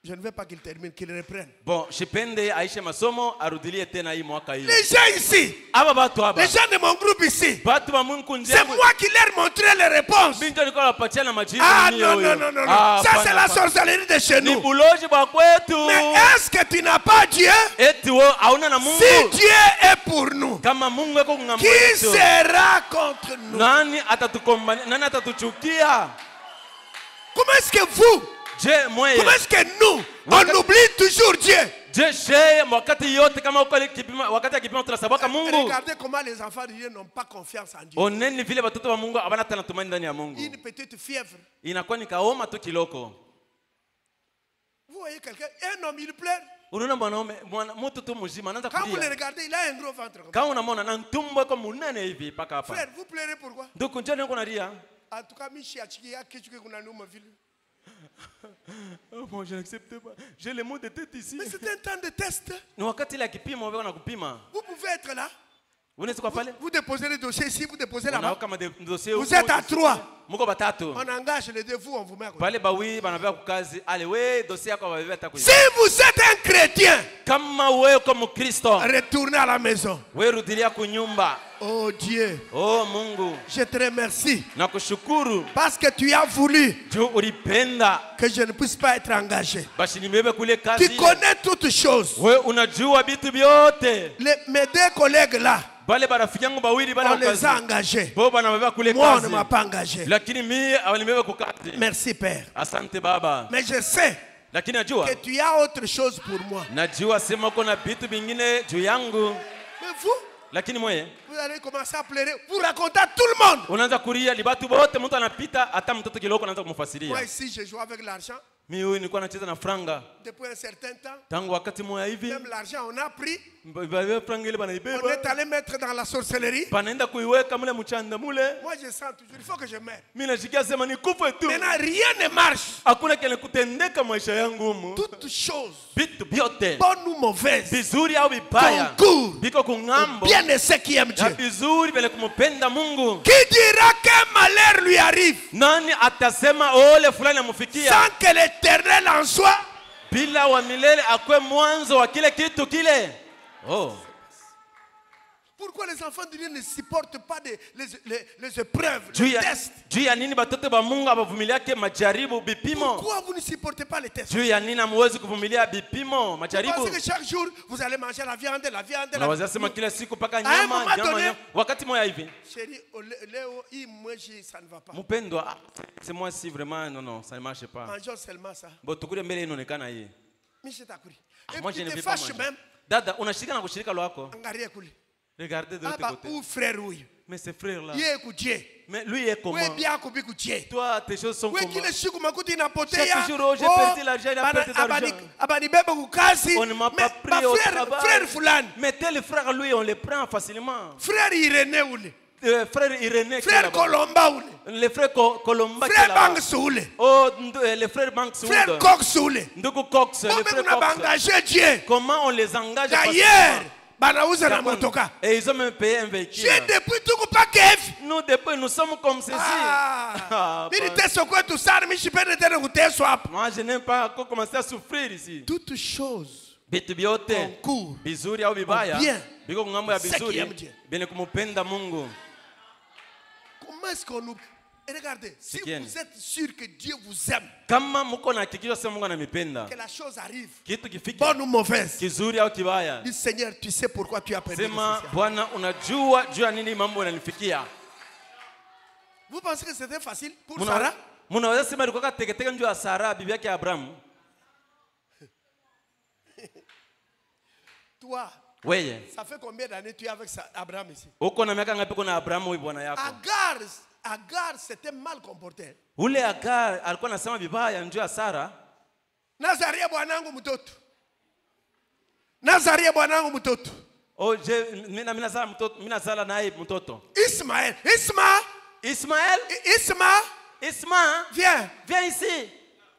Je ne veux pas qu'il termine, qu'il reprenne. Bon, shipende aishe masomo, arudilie tena hii mwaka hiyo. Les gens ici, Aba batu haba. les gens de mon groupe ici, Batu ba Mungu nje. c'est moi qui leur montrais les réponses. Bintu alikuwa anapatia na majibu Ah ni non, huyo. non, non, non, non. Ah, Ça c'est hapana, la hapana. sorcellerie de chez Ni nous. buloji bwa kwetu. Mais est-ce que tu n'as pas Dieu? Eti wo hauna na Mungu. Si Dieu est pour nous, Kama Mungu yuko ngambo qui yetu, sera contre nous? nani atatukombania? Nani atatuchukia? Comment est-ce que vous, Je mweye. comment est-ce que nous, on oublie toujours Dieu? Je sheye wakati yote kama uko kipima, wakati akipima tunasabaka Mungu. Regardez comment les enfants de Dieu n'ont pas confiance en Dieu. Oneni vile watoto wa Mungu abana tena tumaini ndani ya Mungu. Une petite fièvre. Inakuwa ni kaoma tu kiloko. Vous voyez quelqu'un, un homme, il pleure. Unaona mwanaume mtu tu mzima anaanza Quand vous le kulia. regardez, il a un gros ventre. Comme ça. Kama unamwona na ntumbo yako munene hivi paka hapa. Frère, vous pleurez pourquoi? Ndugu njoo niko nalia. En tout cas, Michi a chikia kichwa kuna numa vile. Oh, moi, je n'accepte pas. J'ai les mots de tête ici. Mais c'est un temps de test. Ni wakati la kipimo wewe unakupima. Vous pouvez être là. Unaweza kwa pale? Vous déposez le dossier ici, vous déposez là-bas. Unaona kama dossier Vous êtes à 3. Muko batatu. On engage les deux, vous, on vous met à côté. Pale bawi banabeba kukazi. Ale we dossier yako babebe atakuja. Si vous êtes un chrétien, Kama wewe kama Kristo, retournez à la maison. wewe rudilia kunyumba. Oh Dieu, Oh Mungu, je te remercie nakushukuru parce que tu as voulu juu ulipenda que je ne puisse pas être engagé. basi nibebe kule kazi. Tu connais toutes choses. Wewe unajua vitu vyote. Mes deux collègues là, Bale barafiki yangu bawili on bana les kazi. a engagés. Bo banabeba kule Moi, on ne kazi. m'a pas engagé. Lakini mimi alinibeba kukazi. Merci Père. Asante Baba. Mais je sais Lakini najua que tu as autre chose pour moi. najua sema kuna vitu vingine juu yangu. Mais vous, Lakini mwe vous allez commencer à pleurer. Vous racontez à tout le monde. unaanza kulia libatu bote, mtu anapita hata mtoto kiloko anaanza Moi kumfasiria. ici, je joue avec l'argent Mimi huyu nilikuwa nacheza na franga depuis un certain temps. tangu wakati moya hivi. Même l'argent, on a pris. Bale franga ile On banaibeba est allé mettre dans la sorcellerie. banaenda kuiweka mule mchanda mule. Moi, je sens toujours, il faut que je meure. Mimi nashikia sema nikufe tu. Maintenant, rien ne marche. Hakuna kile kutendeka maisha yangu humu. Toutes choses, Vitu vyote bonnes ou mauvaises, vizuri au vibaya concours, viko kungambo bien de ceux qui aiment na Dieu. vizuri vile kumpenda Mungu. Qui dira qu'un malheur lui arrive Nani atasema ole fulani amufikia sans que l'Éternel en soit? bila wa milele akwe mwanzo wa kile kitu kile? Oh, Pourquoi les enfants de Dieu ne supportent pas les épreuves, juu les ya tests? juu ya nini batoto ba Mungu abavumiliake majaribu bipimo? Pourquoi vous ne supportez pas les tests? Juu ya nini hamwezi kuvumilia bipimo Vous majaribu? pensez que chaque jour, vous allez manger la viande, la viande, Na la wazee sema kila siku paka un nyama moment nyama donné- nyama. Wakati moya hivi Chérie, Léo, moi, ça ne va pas. mpendwa, c'est moi si vraiment non ça ne marche pas. Mangeons seulement ça. Bo tukule mbele inaonekana hii. Michel Takuri. Et Moi puis je ne tu vais te pas fâches manger. même. Dada unashirika na kushirika lwako. Angalia kule. Regardez de Ah l'autre bah, côté. ou frère, oui. Mais ce frère là. Yé Dieu. Mais lui est comment? Oui, bien kubi Dieu. Toi tes choses sont Oui, comment? kile siku makuti inapotea. Chaque jour, oh, j'ai perdu l'argent, il a perdu l'argent. Abanibebe kukazi. On ne m'a pas Mais pris au frère, travail. frère fulani. Mais tel frère lui on le prend facilement. Frère Irénée oule. Frère Irénée qui est Frère là-bas. Colomba oule. Le frère Colomba qui est Frère là-bas. Banks oule. Oh, le frère Banks Frère Wood. Cox oule. Ndugu Cox, le Comment frère on a Cox. engagé Dieu? Comment on les engage D'ailleurs, banauza na facilement? motoka. Et ils ont même payé un véhicule. J'ai depuis tout pas kev. Nous depuis nous sommes comme ceci. Ah. Mimi teso kwetu sana mimi sipende tena kuteswa hapa. Moi je n'aime pas encore commencer à souffrir ici. Toutes choses Vitu vyote concours. bizuri au vibaya Bien. biko ngambo ya Ceux qui bizuri aiment Dieu. bene kumupenda Mungu. Comment est-ce qu'on nous... Et regardez, si Sikieni. vous êtes sûr que Dieu vous aime, Kama muko na hakikisho sema Mungu ananipenda, que la chose arrive, kitu kifike bonne ou mauvaise, kizuri au kibaya, dis Seigneur, tu sais pourquoi tu as permis sema le Bwana, unajua juu ya nini mambo yananifikia. Vous pensez que c'était facile pour Sarah? Munaweza sema ilikuwa teketeke njoo ya Sara bibi yake Abraham. Toi, Wewe ça fait combien d'années tu es avec Abraham ici? uko na miaka ngapi kuna Abraham huyu bwana yako? Agar s'était mal comporté. Ule Agar alikuwa anasema vibaya njoo ya Sara. Nazaria bwanangu mtoto. Nazaria bwanangu mtoto. Oh, mimi nazala mtoto, mimi nazala naye mtoto. Ismaël. Ismaël, Isma, Viens. viens ici.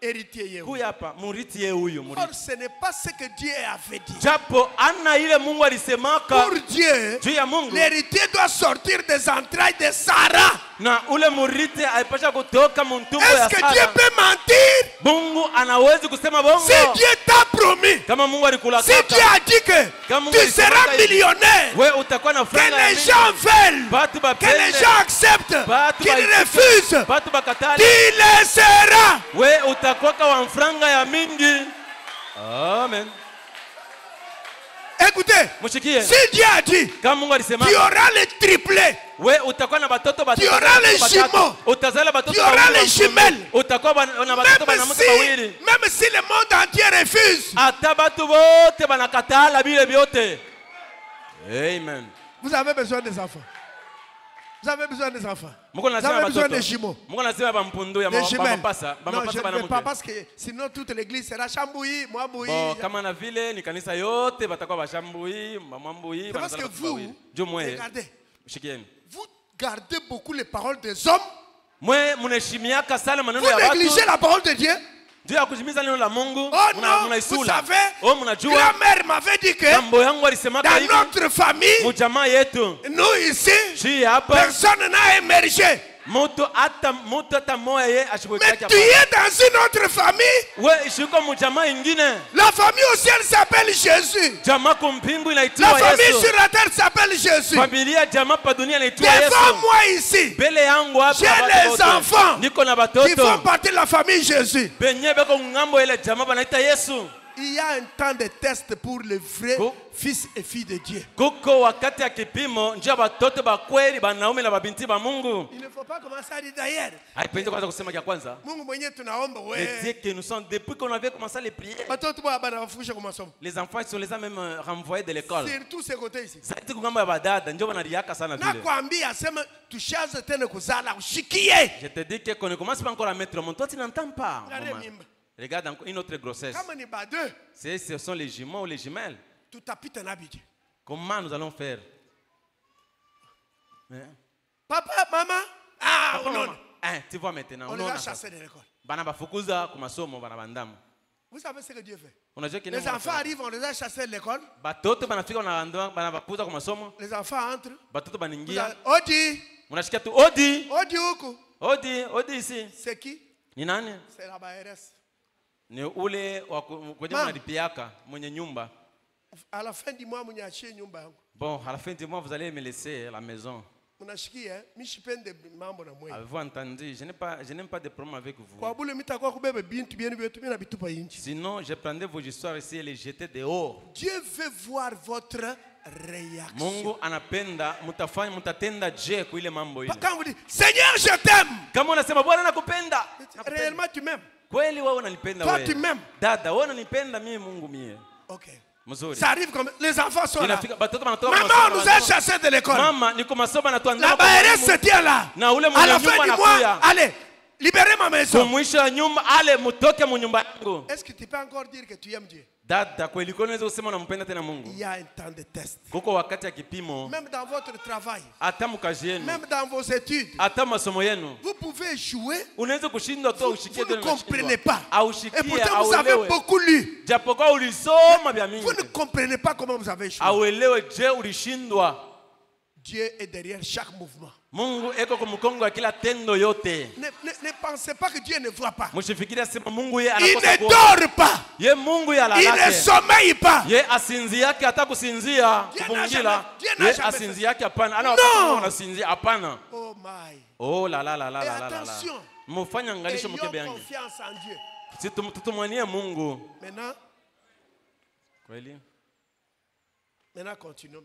Héritier Yehou. Huyu hapa, muriti yeye huyu, Or, muriti. ce n'est pas ce que Dieu avait dit. Japo ana ile Mungu alisemaka Pour Dieu, juu ya Mungu. l'héritier doit sortir des entrailles de Sarah. Na ule muriti alipasha kutoka mtumbo ya Est-ce que Dieu Sara. peut mentir? Mungu anawezi kusema bongo. Si Dieu t'a promis, Kama Mungu alikula si Dieu a dit que tu seras millionnaire, wewe utakuwa na que franga ya les mingi. gens veulent, Batu que les bapende. gens acceptent, Batu qu'ils baitike. refusent, Batu bakatale. tu le seras. Wewe utakuwa kwa franga ya mingi. Amen. Écoutez, Mushikie. si Dieu a dit, Kama Mungu alisema tu auras le triplé, wewe utakuwa na batoto batatu. Tu auras les jumeaux. Utazala batoto tu auras les jumelles. Utakuwa na batoto banamuke bawili. Même si le monde entier refuse, Ata batu bote banakatala bile byote. Amen. vous avez besoin des enfants. Vous avez besoin des enfants. Mungu Vous anasema avez besoin batoto. des jumeaux. Mungu anasema bampundu ya Des jumelles. mapasa. Non, je ne bana veux pas mke. parce que sinon toute l'église sera chambouillie, moi bouillie. Bon, kama na vile ni kanisa yote batakuwa bashambui, mamambui, C'est parce que banazala vous, bawili. Jo mwe. regardez, Shikieni. vous gardez beaucoup les paroles des hommes. Mwe munaheshimiaka sana maneno Vous ya watu. négligez la parole de Dieu. juu ya kutimiza neno la Mungu. Oh non, vous savez, grand-mère m'avait dit que dans notre famille, nous ici, personne n'a émergé. Mais tu es dans une autre famille. La famille au ciel s'appelle Jésus. La famille sur la terre s'appelle Jésus. Devant moi ici, j'ai les enfants qui font partie de la famille Jésus. Il y a un temps de test pour les vrais fils et filles de Dieu. Il ne faut pas commencer à dire d'ailleurs. Que nous sommes, depuis qu'on avait commencé à les prier, les enfants sont les a même renvoyés de l'école. Sur tous ces côtés ici. Je te dis qu'on ne commence pas encore à mettre le monde. Toi, tu n'entends pas. Regarde encore une autre grossesse. Ce sont les jumeaux ou les jumelles. Comment nous allons faire? Papa, maman. Ah, non. Tu vois maintenant. On les a chassés de l'école. Vous savez ce que Dieu fait? Les enfants arrivent, on les a chassés de l'école. Les enfants entrent. Odi. Odi ici. C'est qui? Ni nani? C'est la BRS. Ni ule wa kwenye mnalipiaka mwenye nyumba. À la fin du mois, mwenye achie nyumba yangu. Bon, à la fin du mois, vous allez me laisser la maison. Mnashikia, mimi sipende mambo na mwenye. Avez-vous entendu? Je n'aime pas de problème avec vous. Kwa bule mitakuwa kubebe bintu bien bietu mimi na bitupa inchi. Sinon, je prendrai vos histoires ici et les jeter dehors. Dieu veut voir votre réaction. Mungu anapenda mutatenda je kwa ile mambo ile. Quand vous dites Seigneur, je t'aime. Kama unasema Bwana nakupenda. Réellement tu m'aimes. Kweli wewe unanipenda wewe. Toi tu m'aimes. Dada, wewe unanipenda mimi Mungu mie. OK. Mzuri. Ça arrive comme les enfants sont là. Maman, on nous a chassés de l'école. Maman, niko masomo na tuandaa. La BRS se tient là. Na ule mwenye nyumba anakuja. Allez, libérez ma maison. Kumwisha nyumba, ale mutoke mu nyumba yangu. Est-ce que tu peux encore dire que tu aimes Dieu? Dada, kweli unaweza kusema unampenda tena Mungu? Il y a un temps de test. Kuko wakati ya kipimo. Même dans votre travail. Hata mkazi yenu. Même dans vos études. Hata masomo yenu. Vous pouvez échouer. Unaweza kushindwa tu ushikie Vous ne comprenez pas. Et pourtant vous avez beaucoup lu. Japokuwa ulisoma vya mingi. Vous ne comprenez pas comment vous avez échoué. Auelewe je ulishindwa. Dieu est derrière chaque mouvement. Mungu eko kumkongo wa kila tendo yote. Ne pensez pas que Dieu ne voit pas. Msifikirie sema Mungu yeye anakosa kuona. Il ne dort pas. Ye Mungu yeye alalake. Il ne sommeille pas. Ye asinzi yake hata kusinzia kupumzila. Ye asinzi yake hapana. Ana wakati anasinzia hapana. Oh my. Oh la la la la la la. Attention. Mufanya angalisho mkebe yangu. Confiance en Dieu. Si tutumwanie Mungu. Maintenant. Kweli? Maintenant continuons.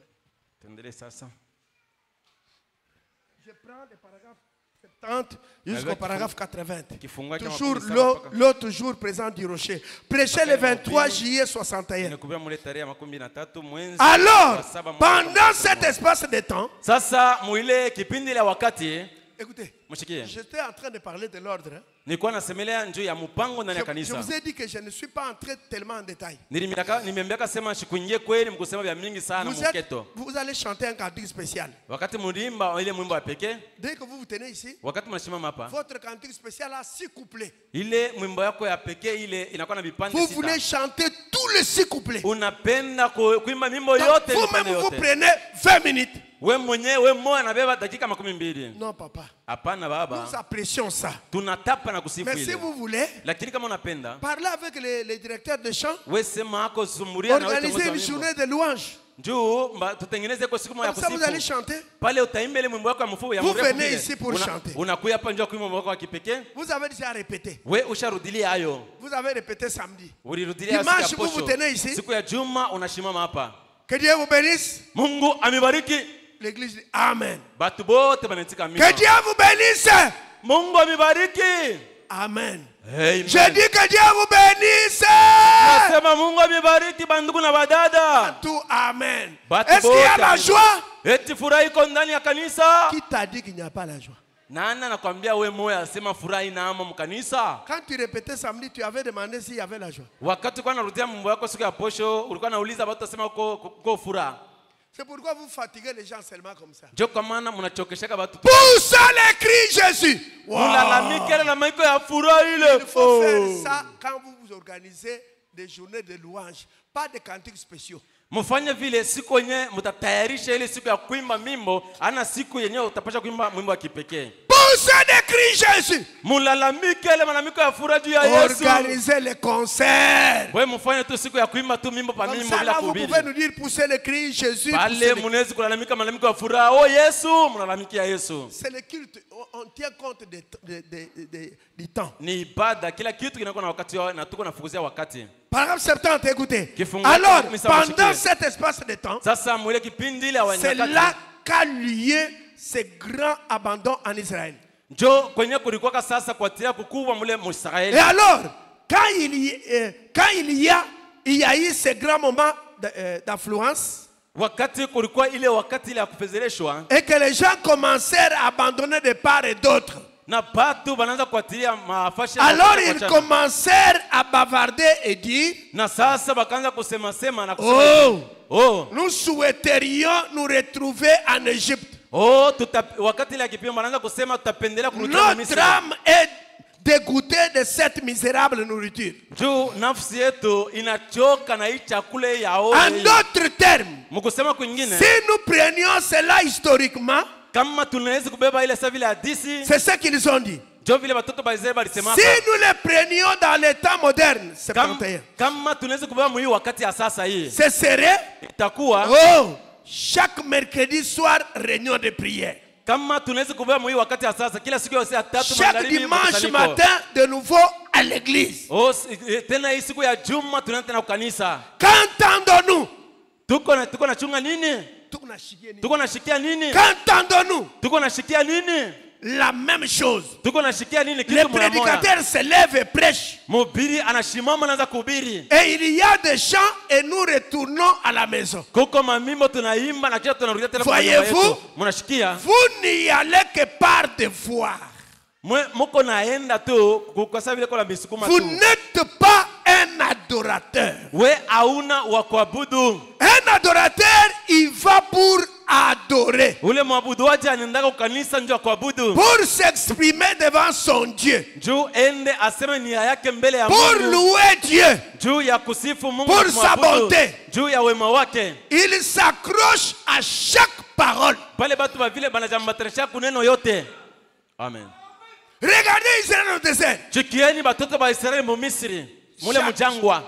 Tendele sasa. Je prends le paragraphe 70 jusqu'au paragraphe 80. Toujours l'autre jour présent du rocher. Prêché le 23 juillet 61. Alors, pendant cet espace de temps, écoutez, j'étais en train de parler de l'ordre. Je vous ai dit que je ne suis pas entré tellement en détail. Vous allez chanter un cantique spécial. Dès que vous vous tenez ici, votre cantique spécial a 6 couplets. Vous voulez chanter tous les 6 couplets. Vous-même vous prenez 20 minutes. Non, papa. Nous apprécions ça. Mais si vous voulez, parlez avec les directeurs de chant. Organisez une journée de louange. Comme ça vous allez chanter. Vous venez ici pour chanter. Vous avez déjà répété. Vous avez répété samedi. Dimanche vous vous tenez ici. Que Dieu vous bénisse. L'église dit Amen. Que Dieu vous bénisse. Amen. Amen. Je dis que Dieu vous bénisse. Tout Amen. Est-ce qu'il y a la joie? Qui t'a dit qu'il n'y a pas la joie? Quand tu répétais samedi, tu avais demandé s'il y avait la joie. C'est pourquoi vous fatiguez les gens seulement comme ça. Poussez les cris Jésus. Wow. Il faut faire ça quand vous vous organisez des journées de louange, pas de cantiques spéciaux. Mufanye vile siku yenyewe mtatayarisha ile siku ya kuimba mimbo, ana siku yenyewe utapasha kuimba mwimbo wa kipekee. Poussez des cris Jésus. Mulalamike ile malalamiko ya furaha juu ya Yesu. Organisez les concerts. Wewe mfanye tu siku ya kuimba tu mimbo pa mimbo bila kuhubiri. Vous pouvez nous dire pousser les cris Jésus. Pale mnaweza kulalamika malalamiko ya furaha, oh Yesu, mnalalamikia Yesu. C'est le culte, on tient compte du temps. Ni ibada, kila kitu kinakuwa na wakati wao na tuko nafukuzia wakati. Paragraphe 70, écoutez. Alors, pendant cet espace de temps, c'est là qu'a lié ce grand abandon en Israël. Et alors, quand il y a eu ce grand moment d'affluence, et que les gens commencèrent à abandonner de part et d'autre, alors ils commencèrent à bavarder et dire, oh, nous souhaiterions nous retrouver en Égypte. Notre âme est dégoûtée de cette misérable nourriture. En d'autres termes, si nous prenions cela historiquement, c'est ce qu'ils ont dit. Si nous les prenions dans les temps modernes, ce serait chaque mercredi soir réunion de prière. Chaque dimanche matin de nouveau à l'église. Qu'entendons-nous? Qu'entendons-nous? La même chose. Les prédicateurs se lèvent et prêchent. Et il y a des chants et nous retournons à la maison. Voyez-vous, vous n'y allez que par devoir. Vous n'êtes pas un adorateur. Un adorateur, il va pour adorer, pour s'exprimer devant son Dieu, pour louer Dieu, pour sa bonté. Il s'accroche à chaque parole. Amen. Regardez Israël au désert.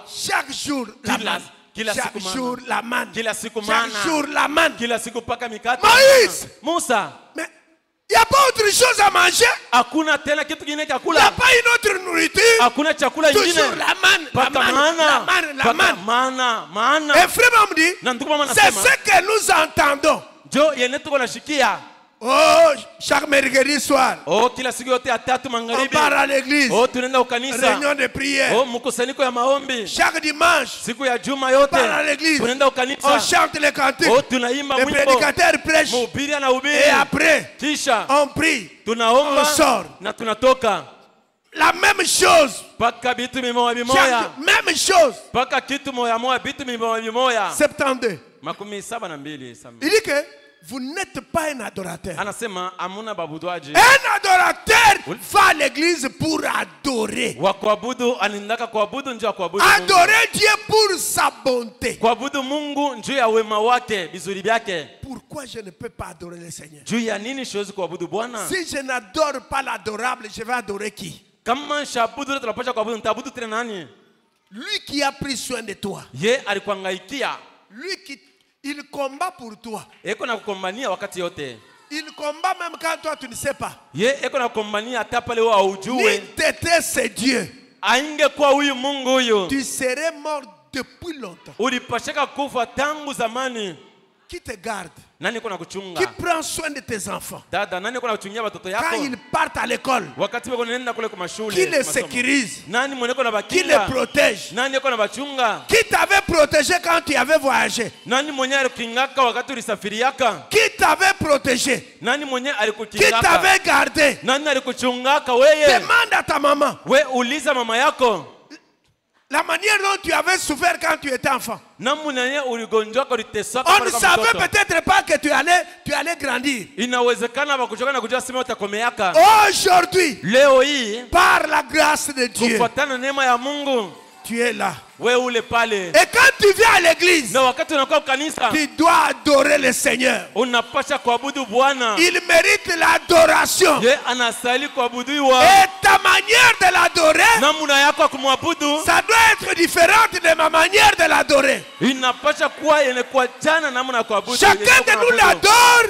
Chaque jour la manne. Chaque jour la manne. Chaque jour la manne. Moïse, mais il n'y a pas autre chose à manger. Il n'y a pas une autre nourriture. Toujours la manne. Et frère me dit, c'est ce que nous entendons. Oh, chaque mercredi soir, on part à l'église, réunion de prière. Chaque dimanche, on part à l'église, on chante les cantiques, les prédicateurs prêchent, et après, on prie, on sort. La même chose. Même chose. 72. Il dit que vous n'êtes pas un adorateur. Un adorateur va à l'église pour adorer. Adorer Dieu pour sa bonté. Pourquoi je ne peux pas adorer le Seigneur? Si je n'adore pas l'adorable, je vais adorer qui? Lui qui a pris soin de toi. Lui qui il combat pour toi. Il combat même quand toi tu ne sais pas. T'étais c'est Dieu. Tu serais mort depuis longtemps. Qui te garde? Qui prend soin de tes enfants? Quand ils partent à l'école, qui les sécurise? Qui les protège? Qui t'avait protégé quand tu avais voyagé? Qui t'avait protégé? Qui t'avait gardé? Demande à ta maman. La manière dont tu avais souffert quand tu étais enfant. On ne savait peut-être pas que tu allais grandir. Aujourd'hui, par la grâce de Dieu, tu es là. Et quand tu viens à l'église, tu dois adorer le Seigneur. Il mérite l'adoration. Et ta manière de l'adorer, ça doit être différente de ma manière de l'adorer. Chacun de nous l'adore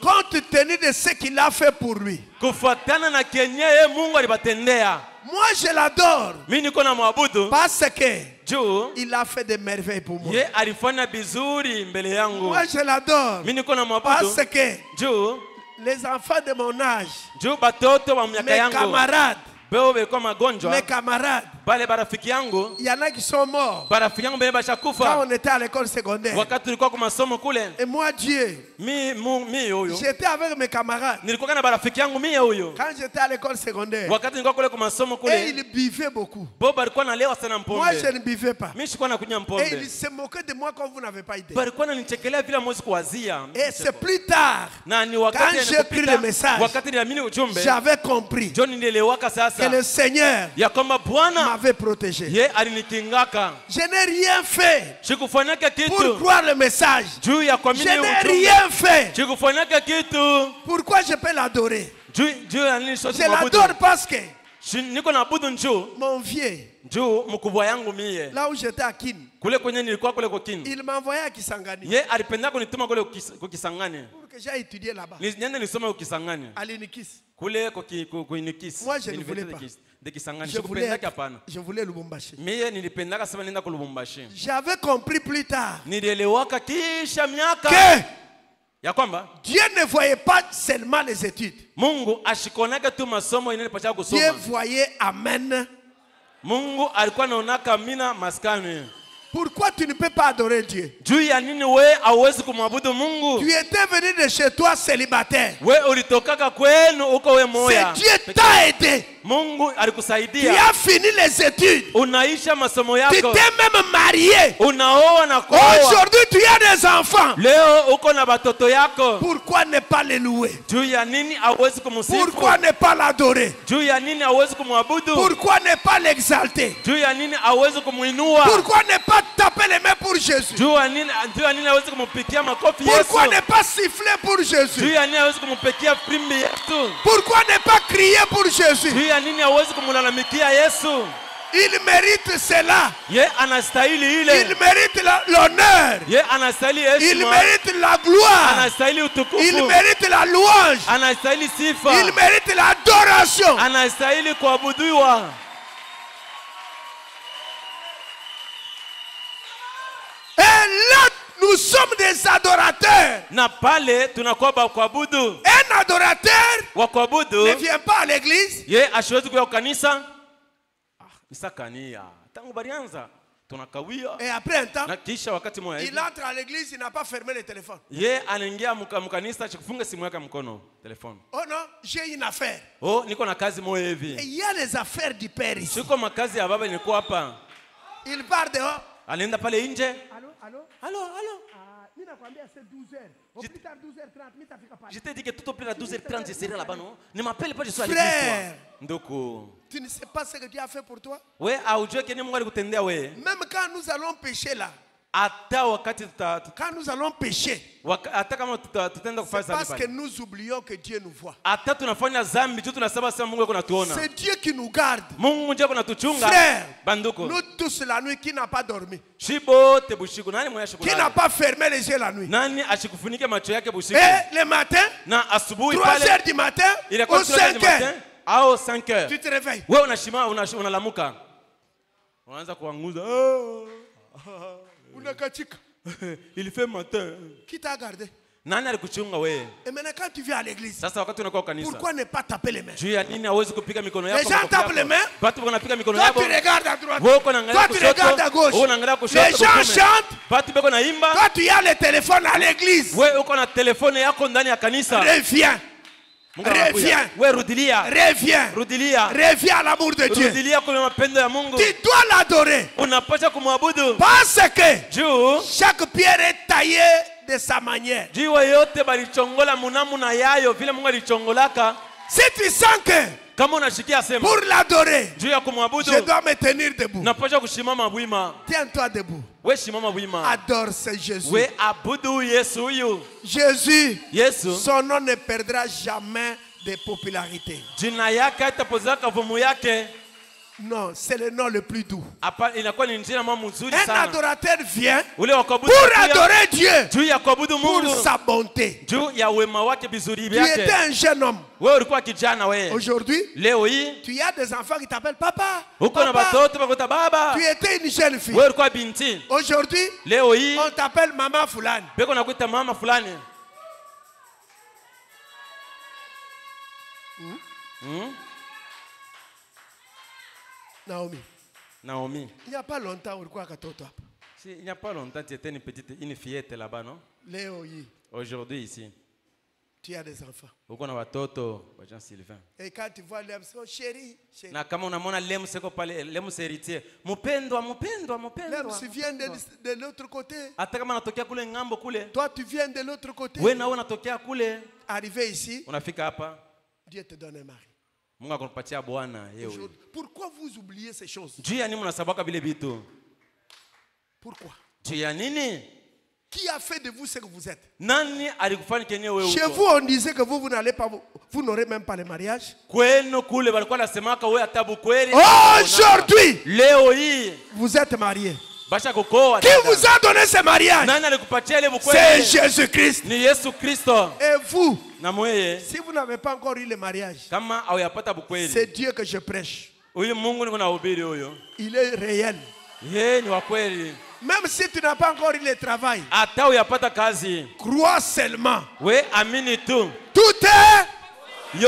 compte tenu de ce qu'il a fait pour lui. Moi je l'adore parce que il a fait des merveilles pour moi. Moi je l'adore parce que les enfants de mon âge, mes camarades, il y en a qui sont morts quand on était à l'école secondaire. Et moi Dieu, j'étais avec mes camarades quand j'étais à l'école secondaire. Et ils buvaient beaucoup. Moi je ne buvais pas. Et ils se moquaient de moi comme vous n'avez pas idée. Et c'est plus tard, quand j'ai pris le message, j'avais compris que le Seigneur m'avait protégé. Je n'ai rien fait pour croire le message. Je n'ai rien fait. Pourquoi je peux l'adorer? Je l'adore parce que mon vieux, là où j'étais à Kin, il m'a envoyé à Kisangani pour que j'aille étudier là-bas. À l'Unikis. Moi je ne voulais pas. Je voulais Lubumbashi. J'avais compris plus tard que Dieu ne voyait pas seulement les études. Dieu voyait Amen. Pourquoi tu ne peux pas adorer Dieu? Tu étais venu de chez toi célibataire. C'est Dieu t'a aidé. Tu as fini les études. Tu t'es même marié. Aujourd'hui tu as des enfants. Pourquoi ne pas les louer? Pourquoi ne pas l'adorer? Pourquoi ne pas l'exalter? Pourquoi ne pas taper les mains pour Jésus? Pourquoi ne pas siffler pour Jésus? Pourquoi ne pas crier pour Jésus? Il mérite cela. Il mérite l'honneur. Il mérite la gloire. Il mérite la louange. Il mérite l'adoration. Et là, nous sommes des adorateurs. Un adorateur ne vient pas à l'église. Et après un temps, il entre à l'église, il n'a pas fermé le téléphone. Oh non, j'ai une affaire. Et il y a les affaires du Père ici. Il part dehors. Allô, allô? C'est 12h. Au plus tard 12h30, je t'ai dit que tout au plus à 12h30, je serai là-bas, non? Ne m'appelle pas, je suis à l'église. Tu ne sais pas ce que Dieu a fait pour toi? Même quand nous allons pécher là. Quand nous allons pécher, c'est parce que nous oublions que Dieu nous voit. C'est Dieu qui nous garde. Frère, nous tous la nuit, qui n'a pas dormi? Qui n'a pas fermé les yeux la nuit? Et le matin, 3h du matin ou 5h, tu te réveilles. Il fait matin. Qui t'a gardé? Et maintenant quand tu viens à l'église, pourquoi ne pas taper les mains? Les gens tapent les mains. Toi tu regardes à droite. Toi tu regardes à gauche. Les gens chantent. Toi tu as le téléphone à l'église. Reviens. Reviens. Reviens. Reviens à l'amour de Dieu. Tu dois l'adorer. Parce que chaque pierre est taillée de sa manière. Si tu sens que pour l'adorer, je dois me tenir debout. Tiens-toi debout. Adore ce Jésus. Jésus, son nom ne perdra jamais de popularité. Non, c'est le nom le plus doux. Un adorateur vient pour adorer Dieu pour sa bonté. Tu étais un jeune homme. Aujourd'hui, tu as des enfants qui t'appellent papa. Papa. Tu étais une jeune fille. Aujourd'hui, on t'appelle maman Fulani. Naomi. Il n'y a pas longtemps, il n'y a pas longtemps, tu étais une fillette là-bas, non? Aujourd'hui, ici, tu as des enfants. Et quand tu vois l'homme, c'est chéri. L'homme vient de l'autre côté. Toi, tu viens de l'autre côté. Arrivé ici, Dieu te donne un mari. Pourquoi vous oubliez ces choses? Pourquoi? Qui a fait de vous ce que vous êtes? Chez vous, on disait que vous n'allez pas, vous n'aurez même pas le mariage. Aujourd'hui, vous êtes mariés. Qui vous a donné ce mariage? C'est Jésus-Christ. Et vous, si vous n'avez pas encore eu le mariage, c'est Dieu que je prêche. Il est réel. Même si tu n'as pas encore eu le travail, crois seulement. Tout est. Et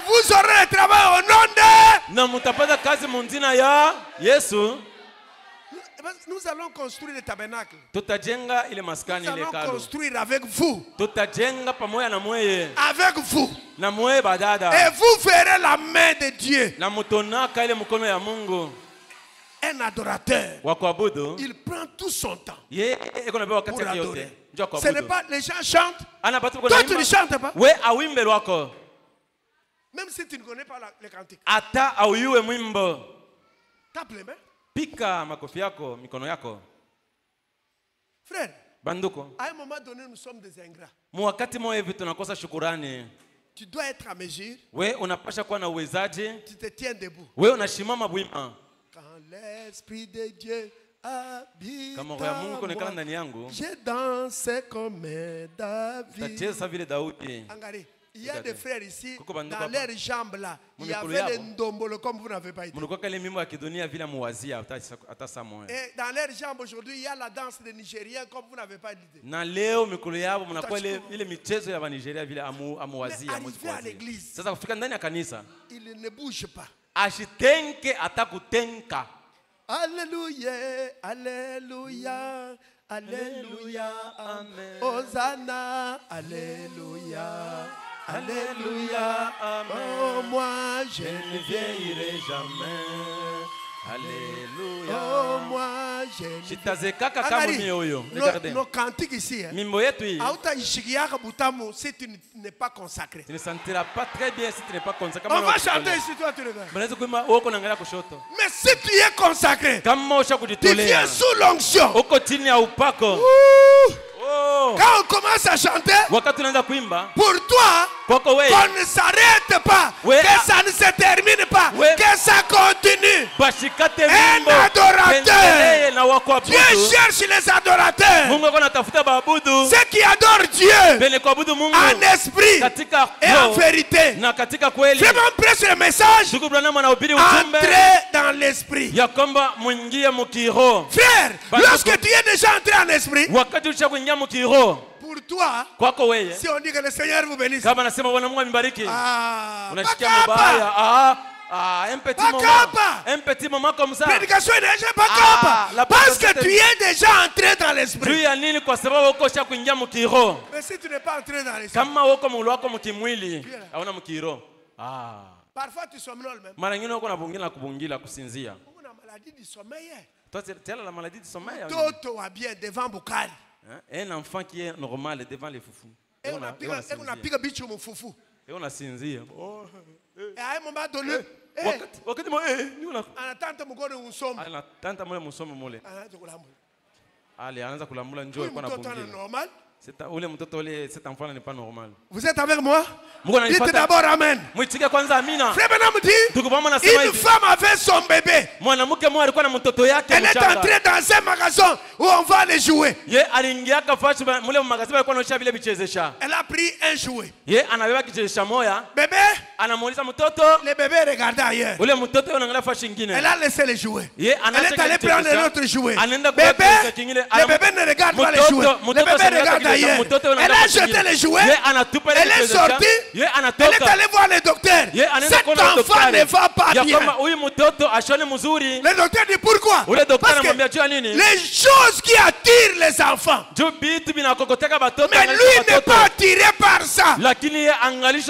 vous aurez le travail au nom de. Nous allons construire le tabernacle. Nous allons construire avec vous. Avec vous. Et vous verrez la main de Dieu. Un adorateur, il prend tout son temps pour adorer. Ce n'est pas les gens chantent. Toi tu ne chantes pas. Même si tu ne connais pas les cantiques. Tape les mains. Pika makofi yako, mikono yako. Frère, banduko, à un moment donné nous sommes des ingrats. Mwakati mwa hivi tunakosa shukurani. Tu dois être à mesure. We unapasha kuwa na uwezaji. Tu te tiens debout. We unashimama bwima. Quand l'esprit de Dieu habite kama roho ya Mungu konekana ndani yangu, je danse comme David. Tacheza vile Daudi. Angalia. Il y a des frères ici, dans leurs jambes là, il y avait les ndombolo comme vous n'avez pas été. Et dans leurs jambes aujourd'hui, il y a la danse des Nigériens comme vous n'avez pas été. Mais arrivé à l'église, il ne bouge pas. Alléluia, alléluia, alléluia, amen. Hosanna, alléluia. Alléluia, amen. Oh, moi je ne vieillirai jamais. Alléluia. Oh, moi je ne vieillirai. Nos cantiques ici, si tu n'es pas consacré. Tu ne sentiras pas très bien si tu n'es pas consacré. On va chanter ici, toi tu regardes. Mais si tu es consacré, tu viens sous l'onction. Quand on commence à chanter, pour toi, qu'on ne s'arrête pas, que ça ne se termine pas, que ça continue. Un adorateur, Dieu cherche les adorateurs, ceux qui adorent Dieu en esprit et en vérité. Vraiment prêche le message, entrez dans l'esprit. Frère, lorsque tu es déjà entré en esprit, pour toi, si on dit que le Seigneur vous bénisse, Ah, un petit Pas moment. capable. Un petit moment comme ça. Prédication énergie, pas Ah, capable. la Parce que prédication- tu es déjà entré dans l'esprit. Juu ya nini? Kwa sababu uko sha kuingia mkiroho. Mais si tu n'es pas entré dans l'esprit, Kama uko mwili wako mkimwili, hauna mkiroho. Ah. parfois tu somnoles même. Mara nyingine uko na bungila kubungila kusinzia. On a maladie du sommeil. Toi, tu as la maladie du sommeil. Toto va bien devant Bukari. Un enfant qui est normal devant les foufous. Et on a piqué bicho mon foufou. Et on a sinzia. Et à un moment donné, Wakati mo ni una. anataka mgone unsomo. Ana tanta mole musomo mole. Anaanza kulambula. Ali anaanza kulamula njoo Huyu kwa na mtoto ana bungila. normal. Ule mtoto ule cet enfant n'est pas normal. Vous êtes avec moi? Mungu Dites ananifuata. d'abord amen. Mwitike kwanza amina. Frère Branham dit, Ndugu mama anasema une hivi. femme avait son bébé. Mwanamke mmoja alikuwa na mtoto yake Elle est mchanga. entrée dans un magasin où on va les jouer. Ye aliingia kafashi mule magazini alikuwa anaonyesha vile vichezesha. Elle a pris un jouet. Ye anabeba kichezesha moya. Bébé, Anamuuliza mtoto. le bébé regardait ailleurs. Ule mtoto anaangalia fashi nyingine. Elle a laissé les jouets. Ye Elle est anaacha allée prendre kichezesha. l'autre jouet. Anaenda Bébé, kuweka kingine. le bébé ne regarde pas les jouets. Le bébé regarde ailleurs. Elle a jeté les jouets. Elle est sortie. Elle est allée voir le docteur. Cet enfant ne va pas bien. Le docteur dit pourquoi? Parce que les choses qui attirent les enfants. Mais lui n'est pas attiré par ça. Les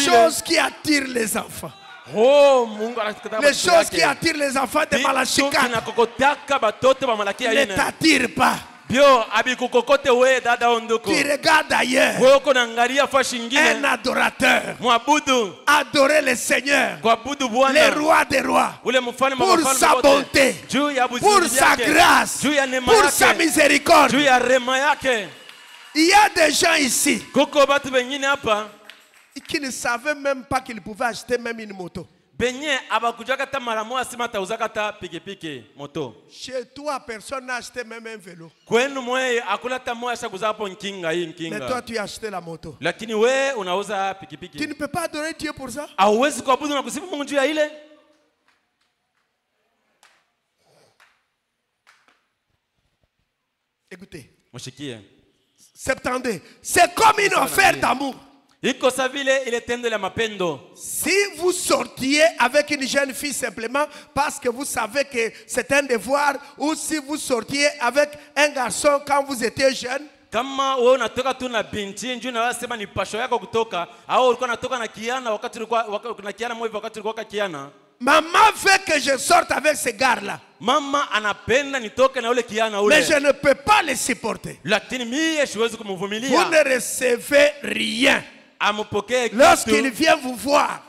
choses qui attirent les enfants. Les choses qui attirent les enfants de Malachika ne t'attirent pas. Tu regardes ailleurs. Un adorateur. Adorer le Seigneur. Le roi des rois. Pour sa bonté. Pour sa grâce. Pour sa miséricorde. Il y a des gens ici qui ne savaient même pas qu'ils pouvaient acheter même une moto. Chez toi, personne n'a acheté même un vélo. Mais toi, tu as acheté la moto. Tu ne peux pas adorer Dieu pour ça. Écoutez. 72. C'est comme une offre d'amour. Si vous sortiez avec une jeune fille simplement parce que vous savez que c'est un devoir, ou si vous sortiez avec un garçon quand vous étiez jeune, kama wewe unatoka tu na binti njoo na wasema ni pasho yako kutoka au ulikuwa unatoka na kiana wakati ulikuwa na kiana mwe wakati ulikuwa kiana. Maman veut que je sorte avec ce gars-là. Mama anapenda nitoke na ule kiana ule. Mais je ne peux pas le supporter. Lakini mimi siwezi kumvumilia. Vous ne recevez rien. Lorsqu'il vient vous voir,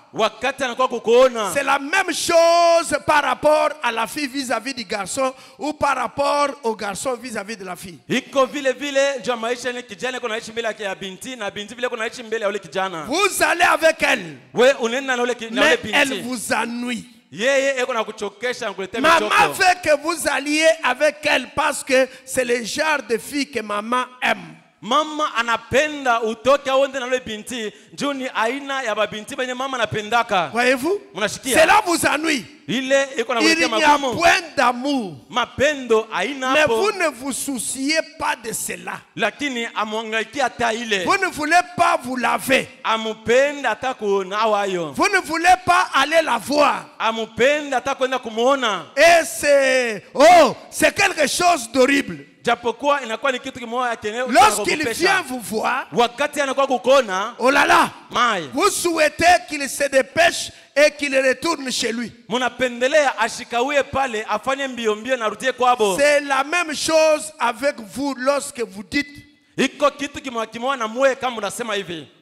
c'est la même chose par rapport à la fille vis-à-vis du garçon ou par rapport au garçon vis-à-vis de la fille. Vous allez avec elle, mais elle vous ennuie. Maman veut que vous alliez avec elle parce que c'est le genre de fille que maman aime. Mama anapenda utoke aende na yule binti juni aina ya babinti benye mama anapendaka. Voyez-vous? Cela vous ennuie. Il n'y a point d'amour. Mapendo aina mais hapo. Vous ne vous souciez pas de cela. Lakini amwangaiki ata ile. Vous ne voulez pas vous laver. Amupenda ata kunawa yo. Vous ne voulez pas aller la voir. Amupenda ata kwenda kumuona. Et c'est quelque chose d'horrible. Lorsqu'il vient vous voir, oh là là, vous souhaitez qu'il se dépêche et qu'il retourne chez lui. C'est la même chose avec vous lorsque vous dites,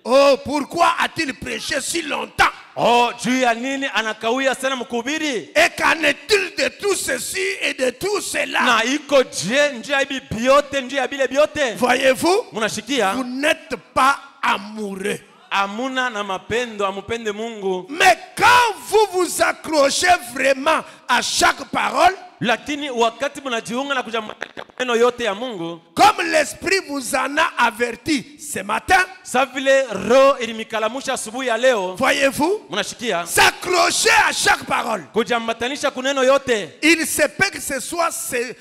oh, pourquoi a-t-il prêché si longtemps? Oh, et qu'en est-il de tout ceci et de tout cela? Voyez-vous, vous n'êtes pas amoureux. Mais quand vous vous accrochez vraiment à chaque parole, comme l'Esprit vous en a averti ce matin, voyez-vous, s'accrocher à chaque parole. Il se peut que ce soit ce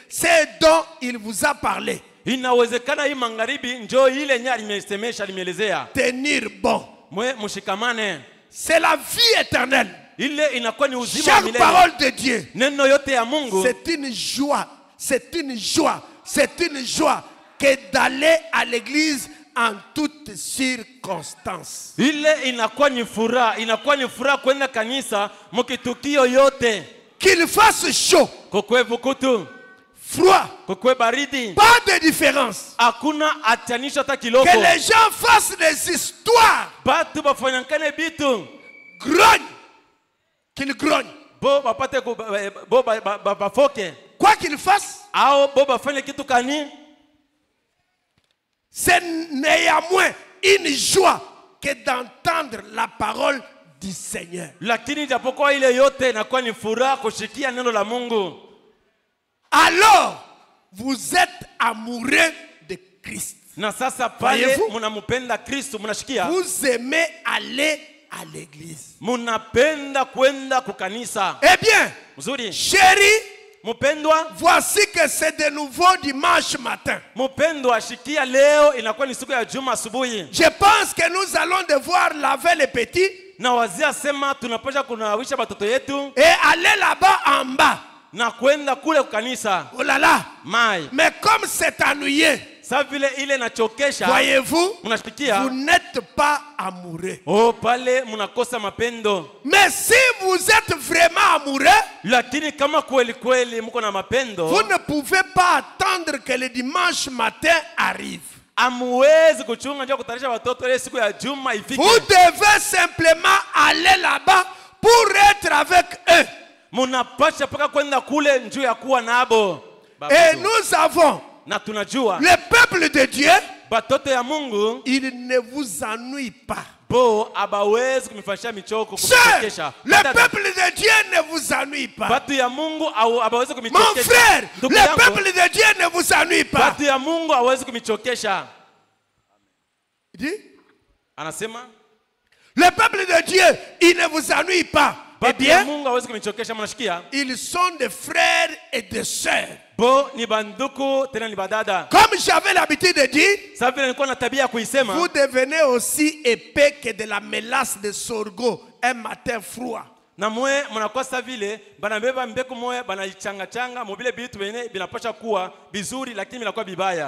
dont il vous a parlé. Tenir bon. C'est la vie éternelle. Chaque parole de Dieu, c'est une joie, c'est une joie, c'est une joie que d'aller à l'église en toutes circonstances. Qu'il fasse chaud, froid, pas de différence. Que les gens fassent des histoires, grognent, qu'ils grognent. Quoi qu'ils fassent, c'est néanmoins une joie que d'entendre la parole du Seigneur. Alors, vous êtes amoureux de Christ. Voyez-vous? Vous aimez aller à l'église. Eh bien, chérie, voici que c'est de nouveau dimanche matin. Je pense que nous allons devoir laver les petits et aller là-bas en bas. Oh là là. Mais comme c'est ennuyé, voyez-vous, vous n'êtes pas amoureux. Mais si vous êtes vraiment amoureux, vous ne pouvez pas attendre que le dimanche matin arrive. Vous devez simplement aller là-bas pour être avec eux. Et nous avons le peuple de Dieu, il ne vous ennuie pas. Sœur, le peuple de Dieu ne vous ennuie pas. Mon frère, le peuple de Dieu ne vous ennuie pas. Il dit, le peuple de Dieu, il ne vous ennuie pas. Eh bien, ils sont des frères et des sœurs. Comme j'avais l'habitude de dire, vous devenez aussi épais que de la mélasse de sorgho un matin froid.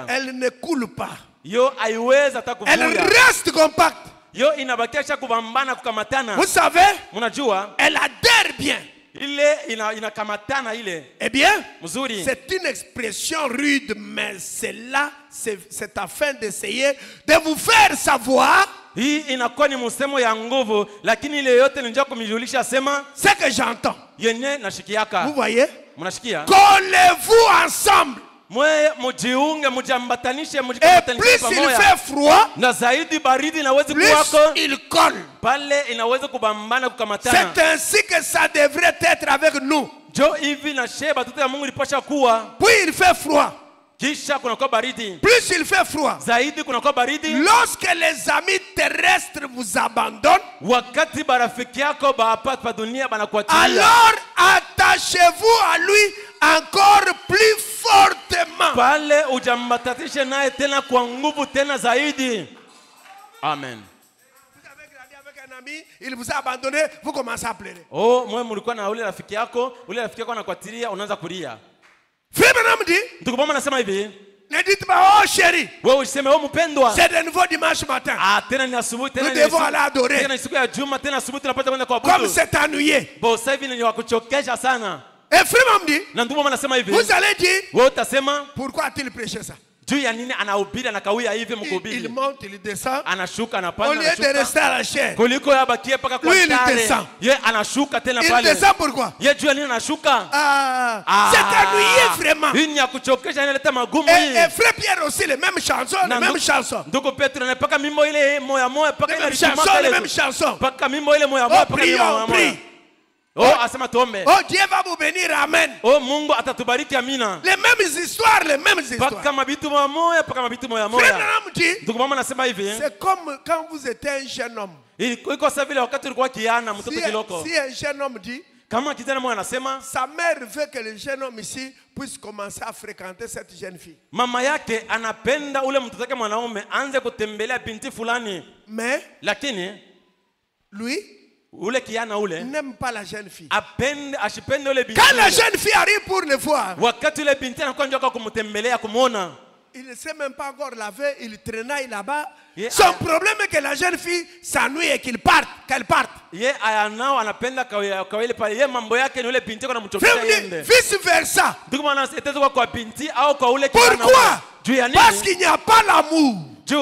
Elle ne coule pas. Elle reste compacte. Vous savez, elle adhère bien. Eh bien, c'est une expression rude, mais c'est là, c'est afin d'essayer de vous faire savoir ce que j'entends. Vous voyez? Collez-vous ensemble. Et plus il fait froid, plus il colle. C'est ainsi que ça devrait être avec nous. Puis il fait froid. Plus il fait froid. Lorsque les amis terrestres vous abandonnent, alors attachez-vous à lui encore plus fortement. Amen. Vous avez grandi avec un ami, il vous a abandonné, vous commencez à pleurer. Frère Branham dit, ne dites pas, oh chérie, c'est de nouveau dimanche matin. Nous devons aller adorer. Comme c'est ennuyé. Et frère Branham dit, vous allez dire, pourquoi a-t-il prêché ça? Il monte, il descend. Au lieu de rester à la chair, lui il descend. Il descend pourquoi? C'est ennuyé vraiment. Et frère Pierre aussi, les mêmes chansons, les mêmes chansons. Les mêmes chansons. Oh, prions, prie. Oh, Dieu va vous bénir, amen. Les mêmes histoires, les mêmes histoires. Frère Branham dit, c'est comme quand vous étiez un jeune homme. Si un jeune homme dit, sa mère veut que le jeune homme ici puisse commencer à fréquenter cette jeune fille. Mais lui, n'aime pas la jeune fille. Quand la jeune fille arrive pour le voir, il ne sait même pas encore laver, il traînaille là-bas. Son problème est que la jeune fille s'ennuie et qu'elle parte. Vice versa. Pourquoi? Parce qu'il n'y a pas l'amour. Il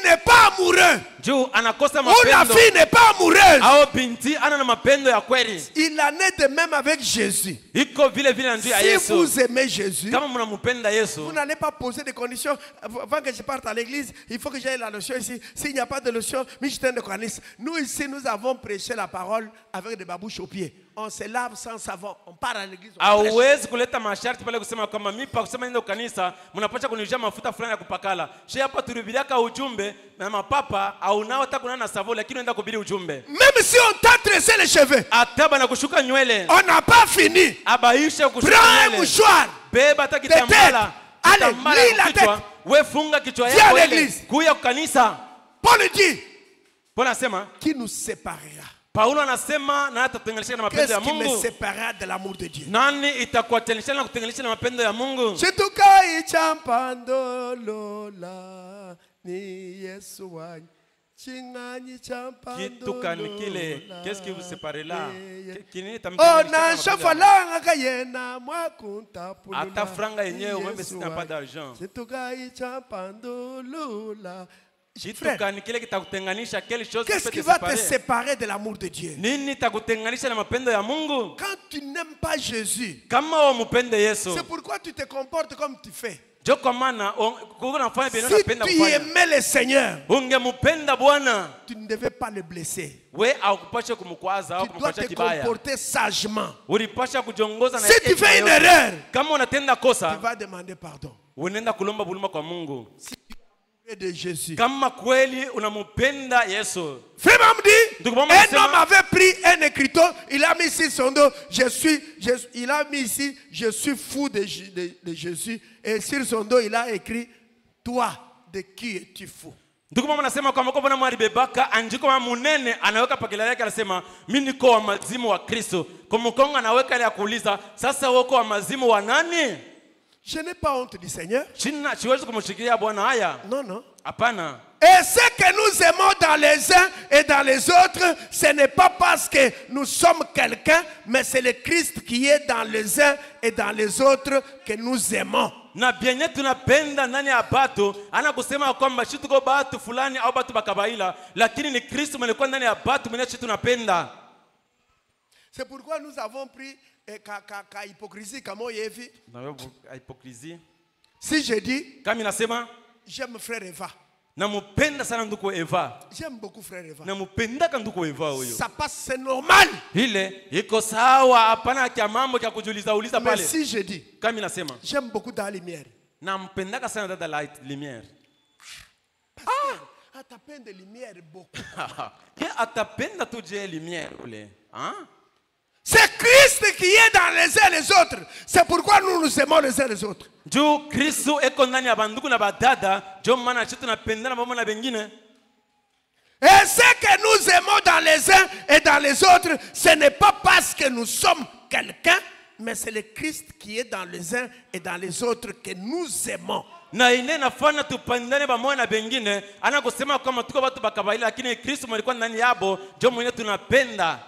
n'est pas amoureux. Ou la fille n'est pas amoureuse. Il en est de même avec Jésus. Si vous aimez Jésus, vous n'allez pas poser des conditions. Avant que je parte à l'église, il faut que j'aille la lotion ici. S'il n'y a pas de lotion, nous ici, nous avons prêché la parole avec des babouches aux pieds. On se lave sans savon. On part à l'église. Même si on t'a tressé les cheveux, on n'a pas fini. Prends un mouchoir de tête. Allez, lis la tête. Viens à l'église. Paul dit, qui nous séparera? Qu'est-ce qui me séparera de l'amour de Dieu? Qu'est-ce qui vous sépare là? Pas d'argent. Qu'est-ce qui va te séparer de l'amour de Dieu? Quand tu n'aimes pas Jésus, c'est pourquoi tu te comportes comme tu fais. Si tu aimais le Seigneur, tu ne devais pas le blesser. Tu dois te comporter sagement. Si tu fais une erreur, tu vas demander pardon. Si de Jésus. Frère dit, un homme avait pris un écriteau, il a mis ici son dos, il a mis ici, je suis fou de Jésus, et sur son dos il a écrit, toi, de qui es-tu fou? Je n'ai pas honte du Seigneur. Non, non. Et ce que nous aimons dans les uns et dans les autres, ce n'est pas parce que nous sommes quelqu'un, mais c'est le Christ qui est dans les uns et dans les autres que nous aimons. C'est pourquoi nous avons pris hypocrisie. Si je dis, j'aime frère Eva. J'aime beaucoup frère Eva. Ça passe, c'est normal. Mais si je dis, j'aime beaucoup dans la lumière. Ta peine de lumière beaucoup. C'est Christ qui est dans les uns et les autres. C'est pourquoi nous nous aimons les uns les autres. Et ce que nous aimons dans les uns et dans les autres, ce n'est pas parce que nous sommes quelqu'un, mais c'est le Christ qui est dans les uns et dans les autres que nous aimons.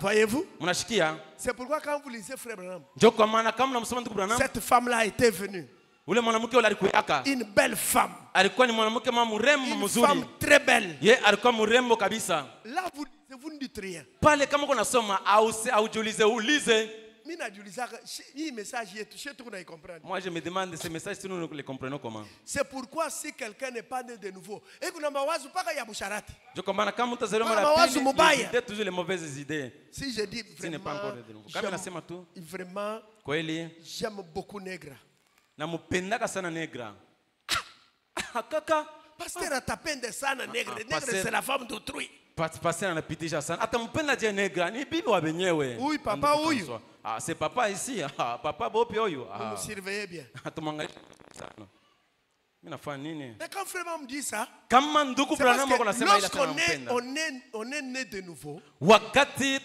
Voyez-vous? C'est pourquoi quand vous lisez Frère Branham, cette femme-là était venue. Une belle femme. Une femme très belle. Là, vous ne dites rien. Moi, je me demande ces messages si nous les comprenons comment. C'est pourquoi si quelqu'un n'est pas né de nouveau, je comprends quand toujours les mauvaises idées. Si je dis vraiment, j'aime beaucoup nègre. Pasteur a tapé de sana nègre. Nègre, c'est la femme d'autrui. Oui, papa, oui. C'est papa ici. Papa Bopi. Vous me surveillez bien. Mais quand frère me dit ça, c'est parce que lorsqu'on est né de nouveau, si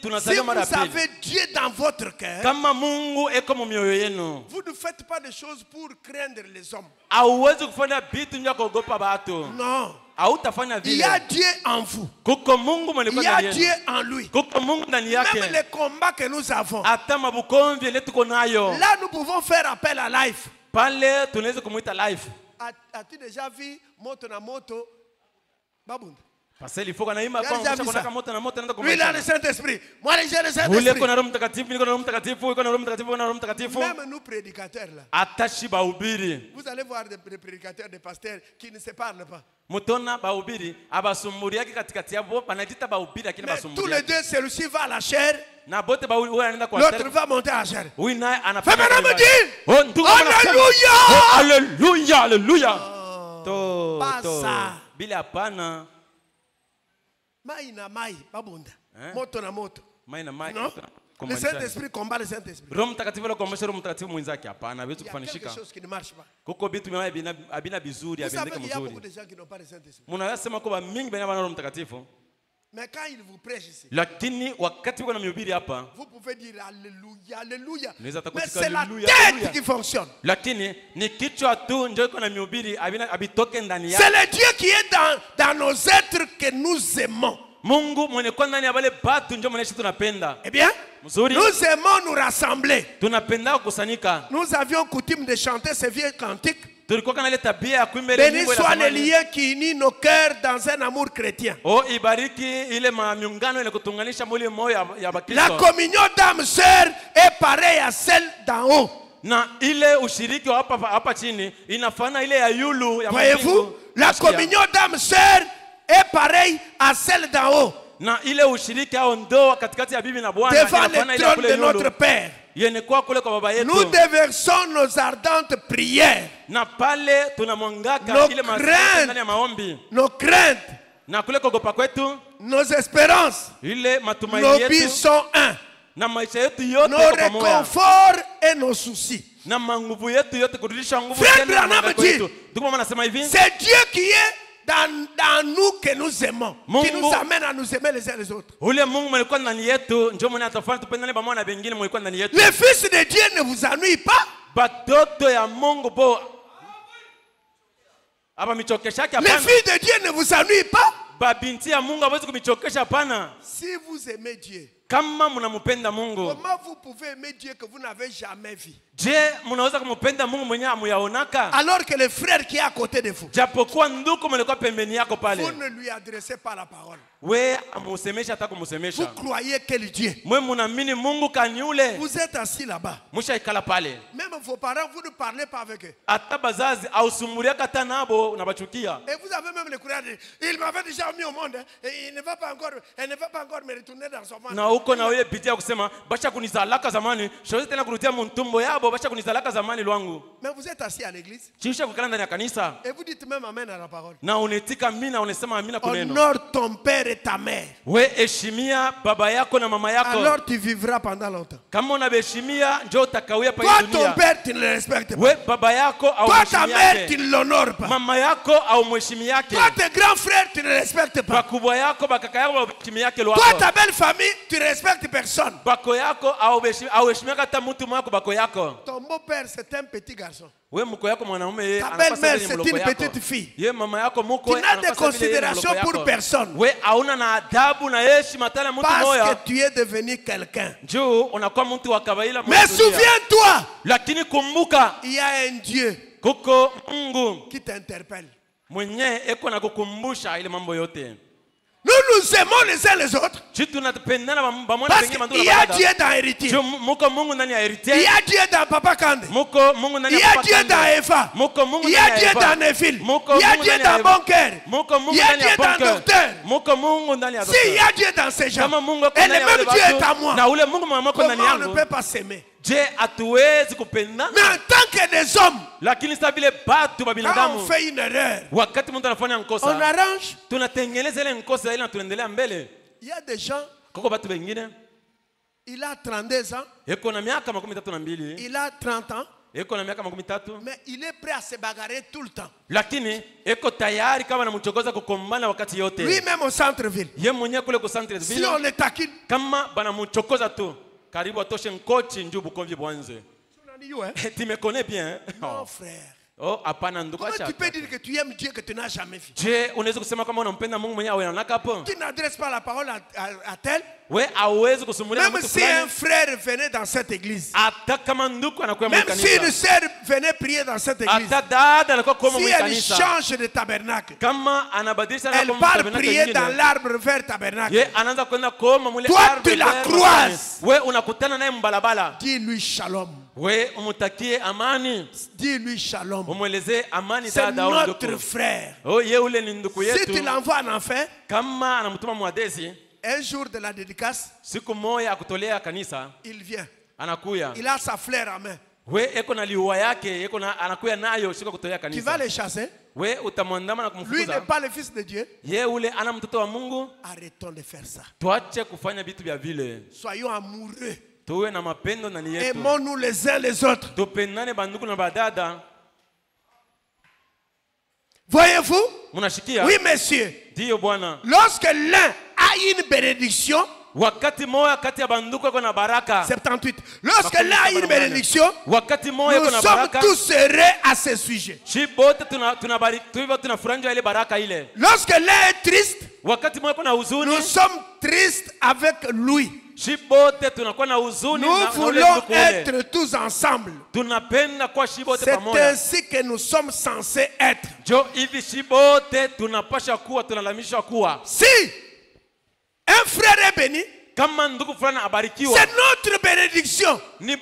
vous avez Dieu dans votre cœur, vous ne faites pas des choses pour craindre les hommes. Non. Il y a Dieu en vous. Il y a Dieu en lui. Même les combats que nous avons, là nous pouvons faire appel à life. As-tu déjà vu moto na moto babunda? Parce qu'il faut qu'on aille lui il a le Saint-Esprit. Moi j'ai le Saint-Esprit. Même nous prédicateurs là. Vous allez voir des prédicateurs, des pasteurs qui ne se parlent pas. Mais tous les deux, celui-ci va à la chair, l'autre va monter à la chair. Fais maintenant me dire Alléluia. Alléluia, alléluia. Pas ça. Moto na moto. Non? Le Saint-Esprit combat le Saint-Esprit. Il y a quelque chose qui ne marche pas. Vous savez qu'il y a beaucoup de gens qui n'ont pas le Saint-Esprit. Mais quand il vous prêche ici, vous pouvez dire Alléluia, Alléluia. Mais c'est la tête qui fonctionne. C'est le Dieu qui est dans nos êtres que nous aimons. Eh bien, nous aimons nous rassembler. Nous avions coutume de chanter ces vieux cantiques. Béni soit le lien qui unit nos cœurs dans un amour chrétien. La communion d'âme sœur est pareille à celle d'en haut. Voyez-vous, la communion d'âme sœur est pareille à celle d'en haut. Devant le trône de notre Père, nous déversons nos ardentes prières, nos craintes, nos espérances, nos buts sont un, nos réconforts et nos soucis. Frère Branham dit, c'est Dieu qui est dans nous que nous aimons, qui nous amène à nous aimer les uns les autres. Le Fils de Dieu ne vous ennuie pas. Le Fils de Dieu ne vous ennuie pas. Si vous aimez Dieu, comment vous pouvez aimer Dieu que vous n'avez jamais vu? Alors que le frère qui est à côté de vous, vous ne lui adressez pas la parole. Vous croyez quel Dieu? Vous êtes assis là-bas. Même vos parents, vous ne parlez pas avec eux. Et vous avez même le courage de dire, il m'avait déjà mis au monde, et il ne va pas encore me retourner dans son ventre. Mais vous êtes assis à l'église et vous dites même amen à la parole. Honore ton père et ta mère. Alors tu vivras pendant longtemps. Toi ton père tu ne le respectes pas. Toi ta mère tu ne l'honores pas. Toi tes grands frères tu ne respectes pas. Toi ta belle famille tu ne respectes personne. Ton beau-père c'est un petit garçon. Ta belle-mère c'est une petite fille. Tu n'as de considération pour personne. Parce que tu es devenu quelqu'un. Mais souviens-toi, il y a un Dieu qui t'interpelle. Nous aimons les uns les autres. Parce qu'il y a Dieu dans Héritier. Il y a Dieu dans Papa Kande. Il y a Dieu dans Eva. Il y a Dieu dans Néphile. Il y a Dieu dans Bonker. Il y a Dieu dans Docteur. S'il y a Dieu dans ces gens, et le même Dieu est à moi, comment on ne peut pas s'aimer? Mais en tant que des hommes, quand on fait une erreur, on arrange. Il y a des gens, il a 32 ans, il a 30 ans, eko na miaka 3. Mais il est prêt à se bagarrer tout le temps. Lakini eko tayari kama anamchokoza kukombana wakati yote. Lui-même au centre-ville. Ye mwenyewe kule ku centre ville. Si on le taquine. Kama banamchokoza tu. Karibu atoshe nkochi njubu konvi bwanze. Tu me connais bien. Non frère. Oh, apana ndugu acha. Comment tu peux dire que tu aimes Dieu que tu n'as jamais vu? Je, unaweza kusema kama unampenda Mungu mwenyewe anaonaka hapo? Tu n'adresses pas la parole à tel. We hauwezi kusumulia mtu fulani. Même si un frère venait dans cette église. Hata kama ndugu anakuwa mwa kanisa. Même si une sœur venait prier dans cette église. Hata dada anakuwa kwa mwa kanisa. Si elle change de tabernacle. Kama anabadilisha na elle part prier dans l'arbre vert tabernacle. Ye anaanza kwenda koma mule arbre. Toi tu la croises. We unakutana naye mbalabala. Dis-lui shalom. We umutakie amani. Dis-lui shalom. Umweleze amani dada ndugu. C'est notre frère. Oh, ye ule ni ndugu yetu. Si tu l'envoies en enfer. Kama anamtuma mwadesi. Un jour de la dédicace, siku moja akutolea kanisa, il vient. Anakuya. Il a sa fleur en main. We eko na liua yake, eko na anakuya nayo siku kutolea kanisa. Tu vas le chasser. We utamwandama na kumfukuza. Lui n'est pas le fils de Dieu. Ye ule ana mtoto wa Mungu. Arrêtons de faire ça. Tuache kufanya vitu vya vile. Soyons amoureux. Tuwe na mapendo ndani yetu. Aimons-nous les uns les autres. Tupendane bandugu na badada. Voyez-vous? Munashikia? Oui, monsieur. Dio bwana. Lorsque l'un a une bénédiction, wakati moja kati ya banduku yako na baraka. 78. Lorsque l'un a une bénédiction, wakati moja yako na baraka. Nous sommes tous heureux à ce sujet. Chibote tunabariki, tunafurahia ile baraka ile. Lorsque l'un est triste, wakati moja kuna huzuni. Nous sommes tristes avec lui. Nous voulons être tous ensemble. C'est ainsi que nous sommes censés être. Si un frère est béni, c'est notre bénédiction. Nous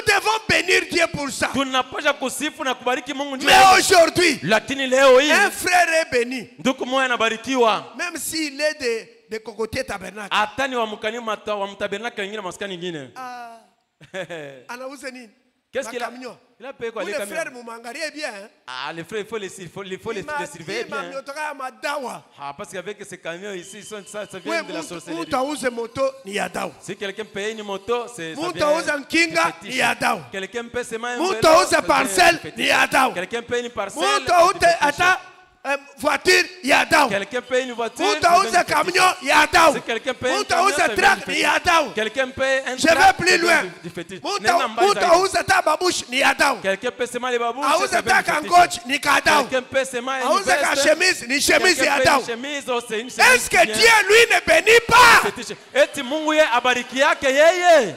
devons bénir Dieu pour ça. Mais aujourd'hui, un frère est béni. Même s'il est de cocotier tabernacle. Qu'est-ce qu'il a? Il a payé quoi? Les frères m'ont bien. Ah, les frères, il faut les surveiller bien. Ah, parce qu'avec ces camions ici, ça vient de la sorcellerie. Si quelqu'un paye une moto, c'est ça. Quelqu'un paye ses mains. Quelqu'un paye une parcelle. Voiture, yadao. Quelqu'un paye une voiture. Muta camion, yadao. Si quelqu'un paye un trac, yadao. Quelqu'un paye un trac. Je vais plus loin. Muta babouche, yadao. Quelqu'un paye seulement les babouches. Auza kangoch, ni kadao. Quelqu'un paye seulement une veste. Auza chemise, ni chemise, yadao. Est-ce que Dieu lui ne bénit pas? Eti Mungu ye abariki yake yeye.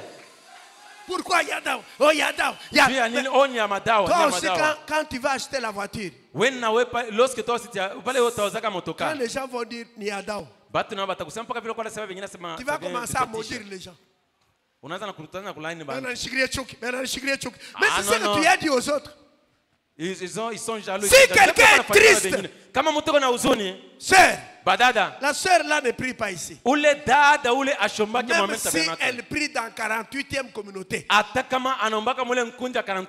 Pourquoi Yadao? Oh Yadao. Toi aussi, quand tu vas acheter la voiture, quand les gens vont dire Yadao, tu vas commencer à maudire les gens. Mais c'est ce que tu as dit aux autres. Ils sont jaloux. Si quelqu'un est triste, sœur, la sœur là ne prie pas ici. Même si elle prie dans 48e communauté,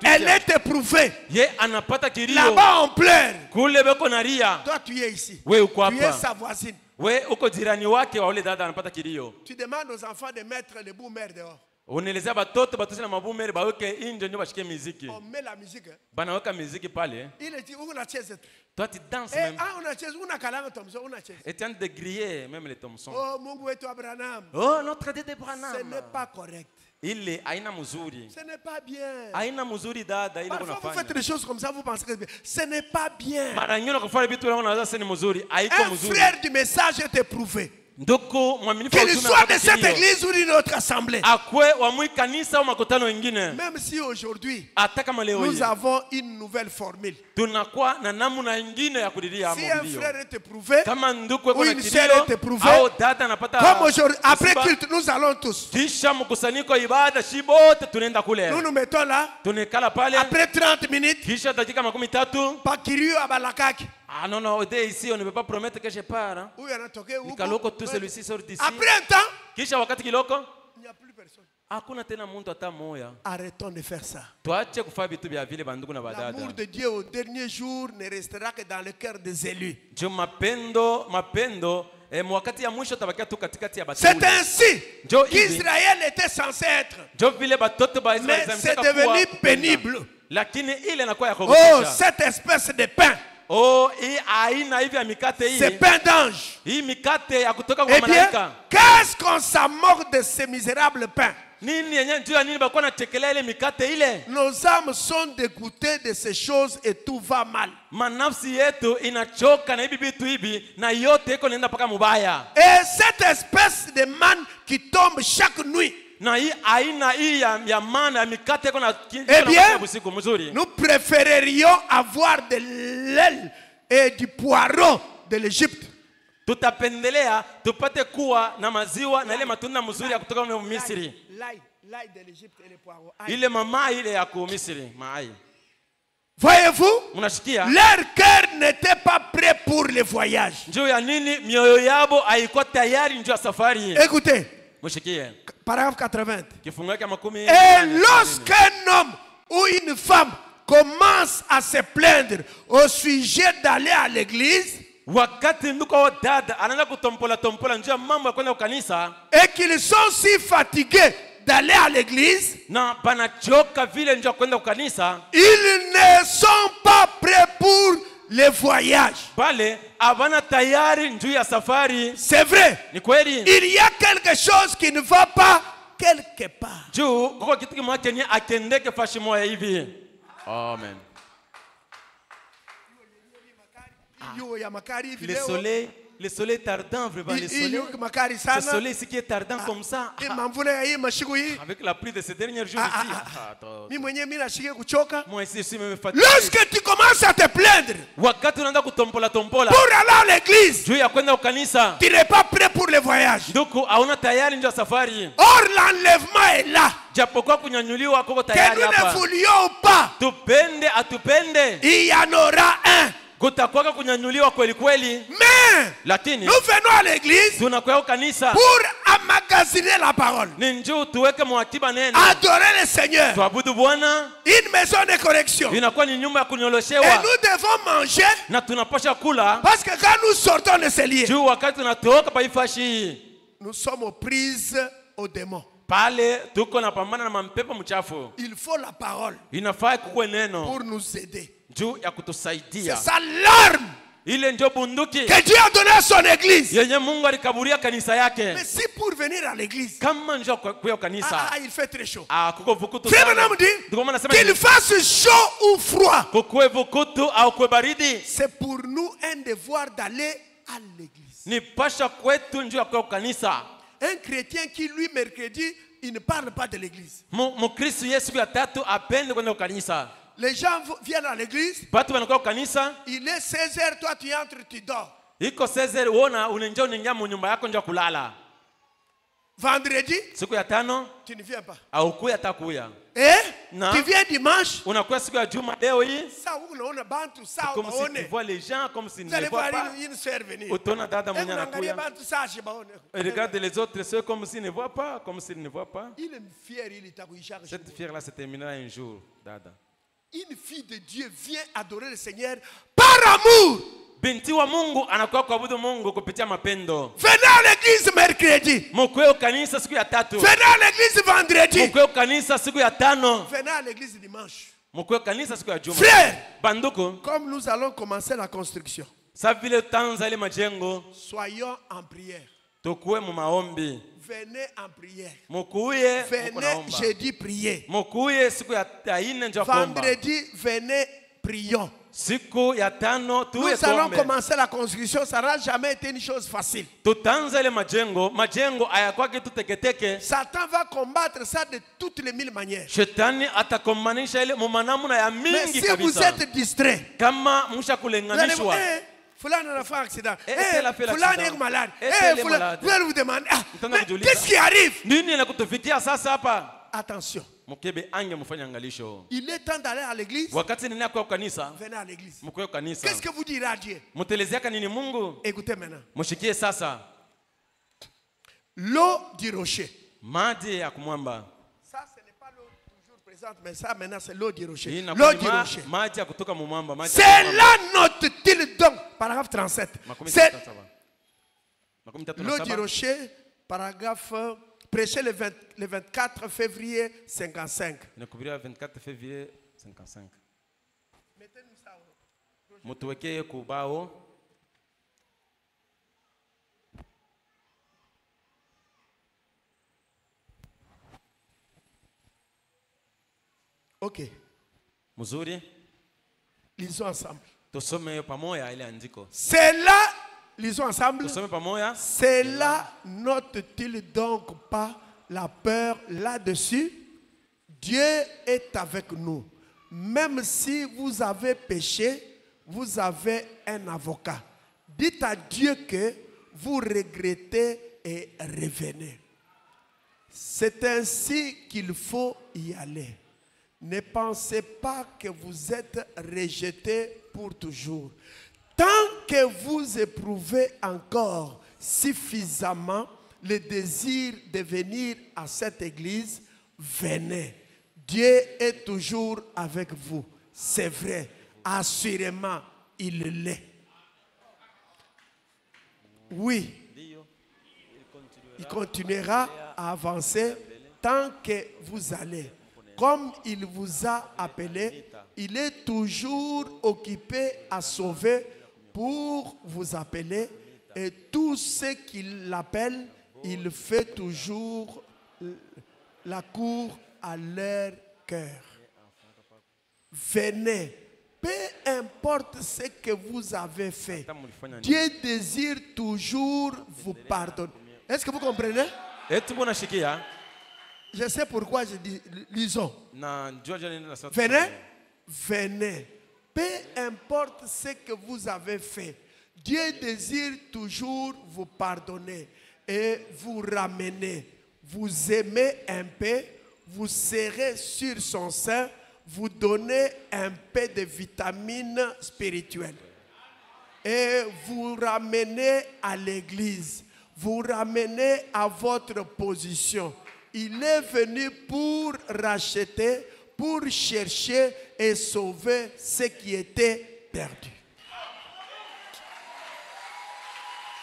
elle est éprouvée. Là-bas on pleure. Toi tu es ici. Tu es sa voisine. Tu demandes aux enfants de mettre les boomerang dehors. On met la musique. Il dit où on a chaise. Toi tu danses même. Ah on a chaise, on a kalanga Thompson, on a chaise. Et tu es de griller même les Thompson. Oh Mungu wetu Abraham. Oh notre Dieu d'Abraham. Ce n'est pas correct. Il est aina muzuri. Ce n'est pas bien. Aina muzuri dada ile kunafanya. Parfois vous faites des choses comme ça, vous pensez que ce n'est pas bien. Mara nyingi unafanya vitu unaona sasa ni muzuri, haiko muzuri. Un frère du message est éprouvé. Qu'il soit de cette église ou d'une autre assemblée. Même si aujourd'hui nous avons une nouvelle formule. Si un frère est éprouvé ou une sœur est éprouvée, comme aujourd'hui, après culte, nous allons tous. Nous nous mettons là. Après 30 minutes. Pakirio abalakaki. Ah non, non, ici on ne peut pas promettre que je pars. Hein. Kaloko, tout celui-ci sort d'ici. Après un temps, il n'y a plus personne. Arrêtons de faire ça. L'amour de Dieu au dernier jour ne restera que dans le cœur des élus. C'est ainsi qu'Israël était censé être. Mais c'est devenu pénible. Oh, cette espèce de pain. C'est pain d'ange. Eh bien, qu'est-ce qu'on s'en moque de ces misérables pains? Nos âmes sont dégoûtées de ces choses et tout va mal. Et cette espèce de manne qui tombe chaque nuit, eh bien, nous préférerions avoir de l'aile et du poireau de l'Égypte. Tutapendelea tupate kuwa na maziwa na ile matunda mzuri ya kutoka Misri. L'ail de l'Égypte et les poireaux. Ile mama ile ya ku Misri, maai. Voyez-vous? Leur cœur n'était pas prêt pour le voyage. Njoo ya nini mioyo yabo haikuwa tayari njoo ya safari. Écoutez. Mushikie. Paragraphe 80. Kifungu cha 10. Et lorsqu'un homme ou une femme commence à se plaindre au sujet d'aller à l'église, et qu'ils sont si fatigués d'aller à l'église, ils ne sont pas prêts pour le voyage. C'est vrai. Il y a quelque chose qui ne va pas quelque part. Amen. Le soleil tardant, vraiment, le soleil ce qui est tardant comme ça, avec la pluie de ces derniers jours ici. Moi ici, je suis même fatigué. Lorsque tu commences à te plaindre pour aller à l'église, tu n'es pas prêt pour le voyage. Or, l'enlèvement est là. Que nous ne voulions pas, il y en aura un. Mais nous venons à l'église pour emmagasiner la parole, adorer le Seigneur, une maison de correction, et nous devons manger, parce que quand nous sortons de ces lieux, nous sommes aux prises aux démons. Il faut la parole pour nous aider. C'est ça l'arme que Dieu a donné à son église. Mais si pour venir à l'église, il fait très chaud, Frère Branham dit qu'il fasse chaud ou froid, c'est pour nous un devoir d'aller à l'église. Un chrétien qui lui mercredi, il ne parle pas de l'église. Les gens viennent à l'église, il est 16h, toi tu entres, tu dors. Vendredi, tu ne viens pas. Et tu viens dimanche, ça, comme si tu vois les gens comme s'ils ne voient pas. Regarde les autres, ceux comme s'ils ne voient pas, comme s'ils ne voient pas. Cette fière-là se terminera un jour, Dada. Une fille de Dieu vient adorer le Seigneur par amour. Binti wa Mungu anakuwa kuabudu Mungu kupitia mapendo. Venez à l'église mercredi. Mkweo kanisa siku ya tatu. Venez à l'église vendredi. Mkweo kanisa siku ya tano. Venez à l'église dimanche. Mkweo kanisa siku ya juma. Frère, banduko, comme nous allons commencer la construction, sa vile tanza ile majengo, soyons en prière. Tokuwe mu maombi. Venez en prière. Mukuye, venez jeudi prier. Mukuye siku ya ine njo kuomba. Vendredi venez prions. Siku ya tano tuwe nous allons commencer la construction, ça n'a jamais été une chose facile. Tutanza ile majengo ayakuwa kitu teketeke. Satan va combattre ça de toutes les mille manières. Shetani atakomanisha ile manamna ya mingi kabisa. Mais si vous êtes distrait, kama mshakulenganishwa, Fulani a fait un accident. Fulani est malade. Fulani vous demande, qu'est-ce qui arrive? Attention. Il est temps d'aller à l'église. Venez à l'église. Qu'est-ce que vous direz Dieu? Écoutez maintenant. L'eau du rocher. Ça, ce n'est pas l'eau toujours présente, mais ça maintenant c'est l'eau du rocher. L'eau du rocher. C'est là note-t-il donc, paragraphe 37. L'eau du rocher, paragraphe, prêché le 24 février 55. Inahubiriwa 24 février 55. Mutuwekee kubao. Ok. Muzuri. Lisons ensemble. Tusome pamoja ile andiko. Cela, lisons ensemble. Tusome pamoja. Cela n'ôte-t-il donc pas la peur là-dessus? Dieu est avec nous. Même si vous avez péché, vous avez un avocat. Dites à Dieu que vous regrettez et revenez. C'est ainsi qu'il faut y aller. Ne pensez pas que vous êtes rejetés pour toujours. Tant que vous éprouvez encore suffisamment le désir de venir à cette église, venez. Dieu est toujours avec vous. C'est vrai. Assurément, il l'est. Oui. Il continuera à avancer tant que vous allez. Comme il vous a appelé, il est toujours occupé à sauver pour vous appeler. Et tout ce qu'il l'appelle, il fait toujours la cour à leur cœur. Venez, peu importe ce que vous avez fait, Dieu désire toujours vous pardonner. Est-ce que vous comprenez? Je sais pourquoi je dis lisons. Venez, venez. Peu importe ce que vous avez fait, Dieu désire toujours vous pardonner et vous ramener. Vous aimez un peu, vous serrez sur son sein, vous donnez un peu de vitamines spirituelles. Et vous ramenez à l'église. Vous ramenez à votre position. Il est venu pour racheter, pour chercher et sauver ce qui était perdu.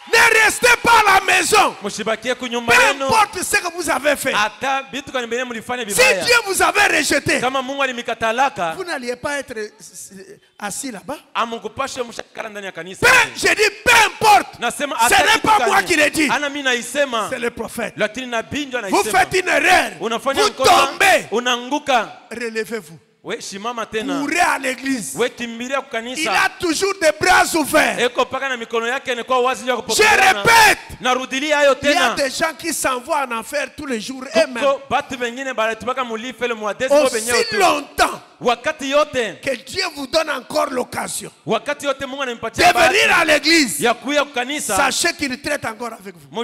Ne restez pas à la maison. Peu importe ce que vous avez fait. Si Dieu vous avait rejeté, vous n'alliez pas être assis là-bas. J'ai dit peu importe. Ce n'est pas moi qui l'ai dit. C'est le prophète. Vous faites une erreur. Vous tombez. Relevez-vous. Courez à l'église. Il a toujours des bras ouverts. Je répète, il y a des gens qui s'envoient en enfer tous les jours eux-mêmes. Aussi longtemps que Dieu vous donne encore l'occasion de venir à l'église, sachez qu'il traite encore avec vous.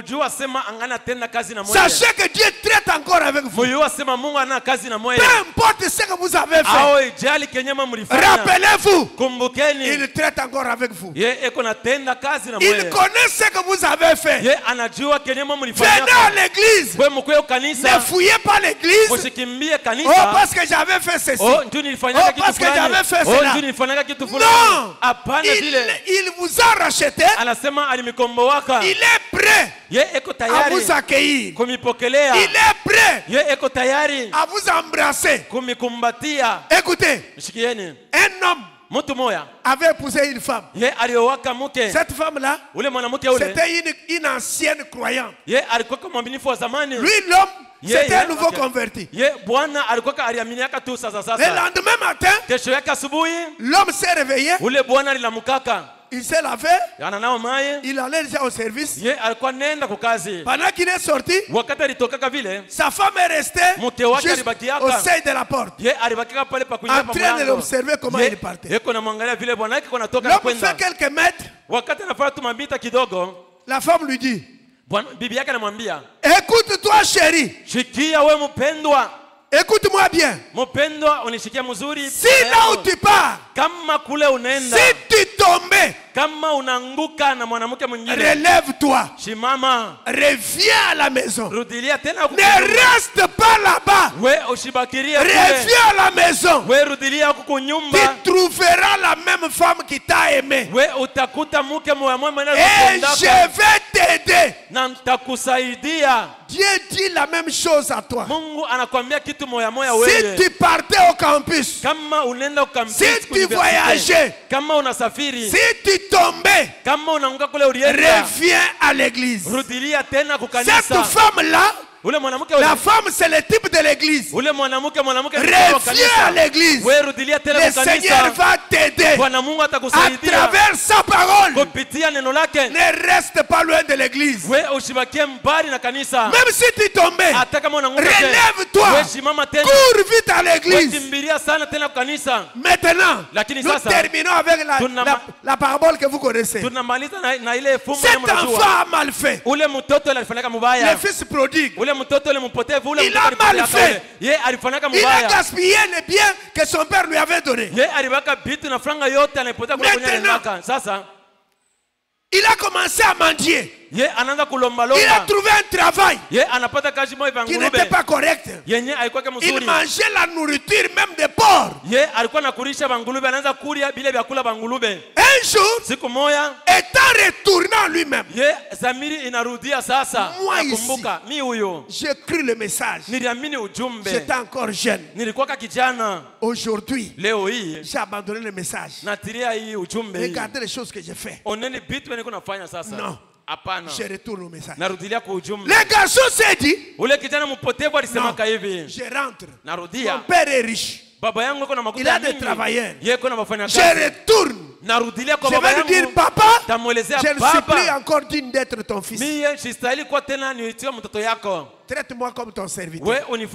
Sachez que Dieu traite encore avec vous. Peu importe ce que vous avez fait, rappelez-vous, il traite encore avec vous. Il connaît ce que vous avez fait. Venez à l'église. Ne fouillez pas l'église. Oh, parce que j'avais fait ceci. Oh, parce que j'avais fait cela. Non. Il vous a racheté. Il est prêt à vous accueillir. Il est prêt à vous embrasser. Écoutez, un homme avait épousé une femme. Cette femme-là, c'était une ancienne croyante. Lui, l'homme, c'était un nouveau converti. Le lendemain matin, l'homme s'est réveillé. Il s'est lavé. Il allait déjà au service. Pendant qu'il est sorti, sa femme est restée juste au seuil de la porte, en train de l'observer comment il partait. L'homme fait quelques mètres. La femme lui dit, écoute-toi chérie. Écoute-moi bien. Si là où tu pars, si tu tombais, relève-toi. Reviens à la maison. Ne reste pas là-bas. Reviens à la maison. Tu trouveras la même femme qui t'a aimé. Et je vais t'aider. Dieu dit la même chose à toi. Si tu partais au campus, si tu voyageais, si tu tombais, reviens à l'église. Cette femme-là, la femme, c'est le type de l'église. Reviens à l'église. Le Seigneur va t'aider à travers sa parole. Ne reste pas loin de l'église. Même si tu tombais, relève-toi. Cours vite à l'église. Maintenant, nous terminons avec la parabole que vous connaissez. Cet enfant a mal fait. Le fils prodigue, il a mal fait. Il a gaspillé les biens que son père lui avait donnés. Maintenant, il a commencé à mendier. Il a trouvé un travail qui n'était pas correct. Il mangeait la nourriture même des porcs. Un jour, étant retourné en lui-même, moi ici, j'ai cru le message. J'étais encore jeune. Aujourd'hui, j'ai abandonné le message. Regardez les choses que j'ai fait. Non. Je retourne au message. Le garçon s'est dit, non, je rentre. Mon père est riche. Il a des travailleurs. Je retourne. Je vais lui dire, papa, je ne suis plus encore digne d'être ton fils. Traite-moi comme ton serviteur. Le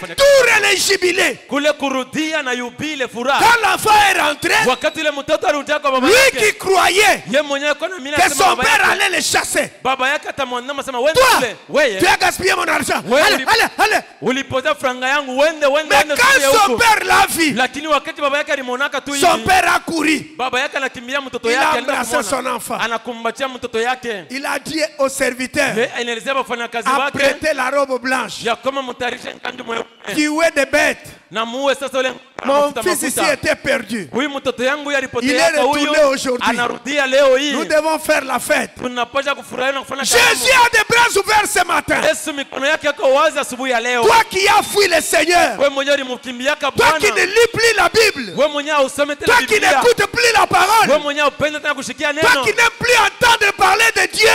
retour et le jubilé. Quand l'enfant est rentré, lui qui croyait que son père allait le chasser, toi, tu as gaspillé mon argent. Allez, allez, allez. Mais quand son père l'a vu, son père a couru. Il a embrassé son enfant. Il a dit au serviteur, apprêtez la robe blanche, tuez des bêtes. Mon fils ici était perdu. Il est retourné aujourd'hui. Nous devons faire la fête. Jésus a des bras ouverts ce matin. Toi qui as fui le Seigneur, toi qui ne lis plus la Bible, toi qui n'écoutes plus la parole, toi qui n'aimes plus entendre parler de Dieu,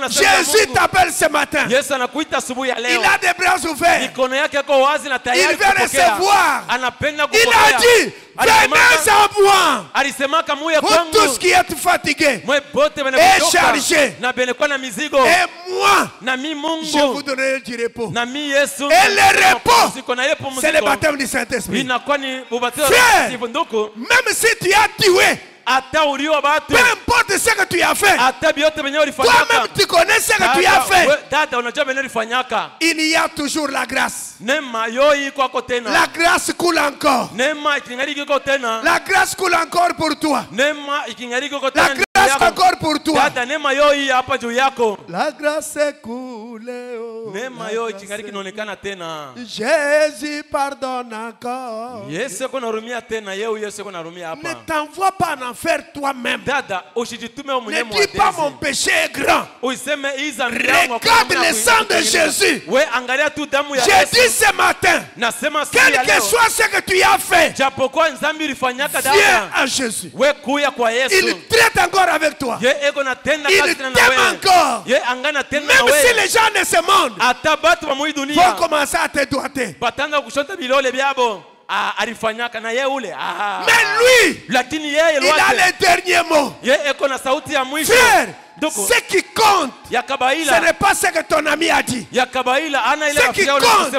Jésus t'appelle ce matin. Il a des bras ouverts. Il veut recevoir. Il a dit, venez à moi, vous tous qui êtes fatigués et chargés, et moi, je vous donnerai du repos. Et le repos, c'est le baptême du Saint-Esprit. Frère, même si tu as tué, peu importe ce que tu as fait, toi-même tu connais ce que tu as fait. Il y a toujours la grâce. La grâce coule encore. La grâce coule encore pour toi. La grâce encore pour toi. La grâce coule. Jésus pardonne encore. Ne t'envoie pas en enfer toi-même. Ne dis pas mon péché est grand. Regarde le sang de Jésus. J'ai dit ce matin, quel que soit ce que tu as fait, viens à Jésus. Il traite encore avec toi. Il t'aime encore. Même si les gens de ce monde vont commencer à te doiter. Mais lui, il a le dernier mot. Frère, ce qui compte, ce n'est pas ce que ton ami a dit. Ce qui compte, ce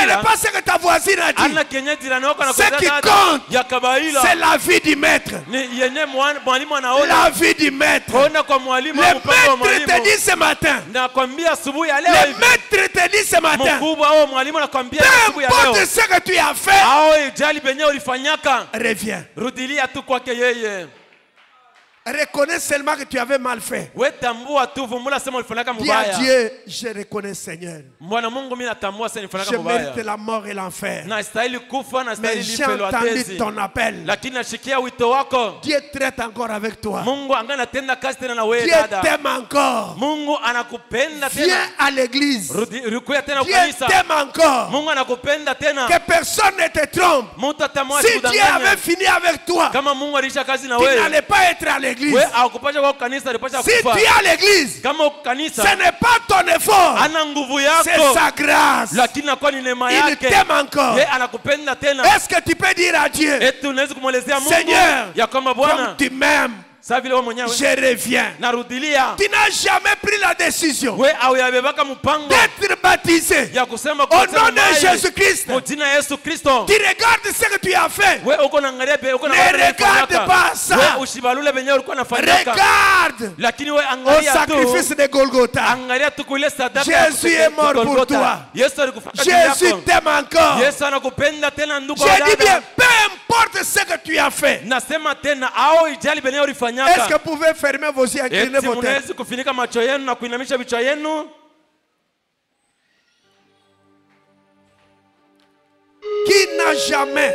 n'est pas ce que ta voisine a dit. Ce qui compte, c'est la vie du maître. La vie du maître. Le maître te dit ce matin. Le maître te dit ce matin. Peu importe ce que tu as fait, reviens. Reconnais seulement que tu avais mal fait. Dis à Dieu, je reconnais Seigneur. Je mérite la mort et l'enfer. Mais j'ai entendu ton appel. Dieu traite encore avec toi. Dieu t'aime encore. Viens à l'église. Dieu t'aime encore. Que personne ne te trompe. Si Dieu avait fini avec toi, tu n'allais pas être à l'église. Si tu es à l'église, ce n'est pas ton effort, c'est sa grâce. Il t'aime encore. Est-ce que tu peux dire à Dieu, Seigneur, comme tu m'aimes, je reviens. Tu n'as jamais pris la décision d'être baptisé au nom de Jésus-Christ. Tu regardes ce que tu as fait. Ne regarde pas ça. Regarde au sacrifice de Golgotha. Jésus est mort pour toi. Jésus t'aime encore. Je dis bien, peu importe ce que tu as fait. Est-ce que vous pouvez fermer vos yeux et incliner vos têtes? Qui n'a jamais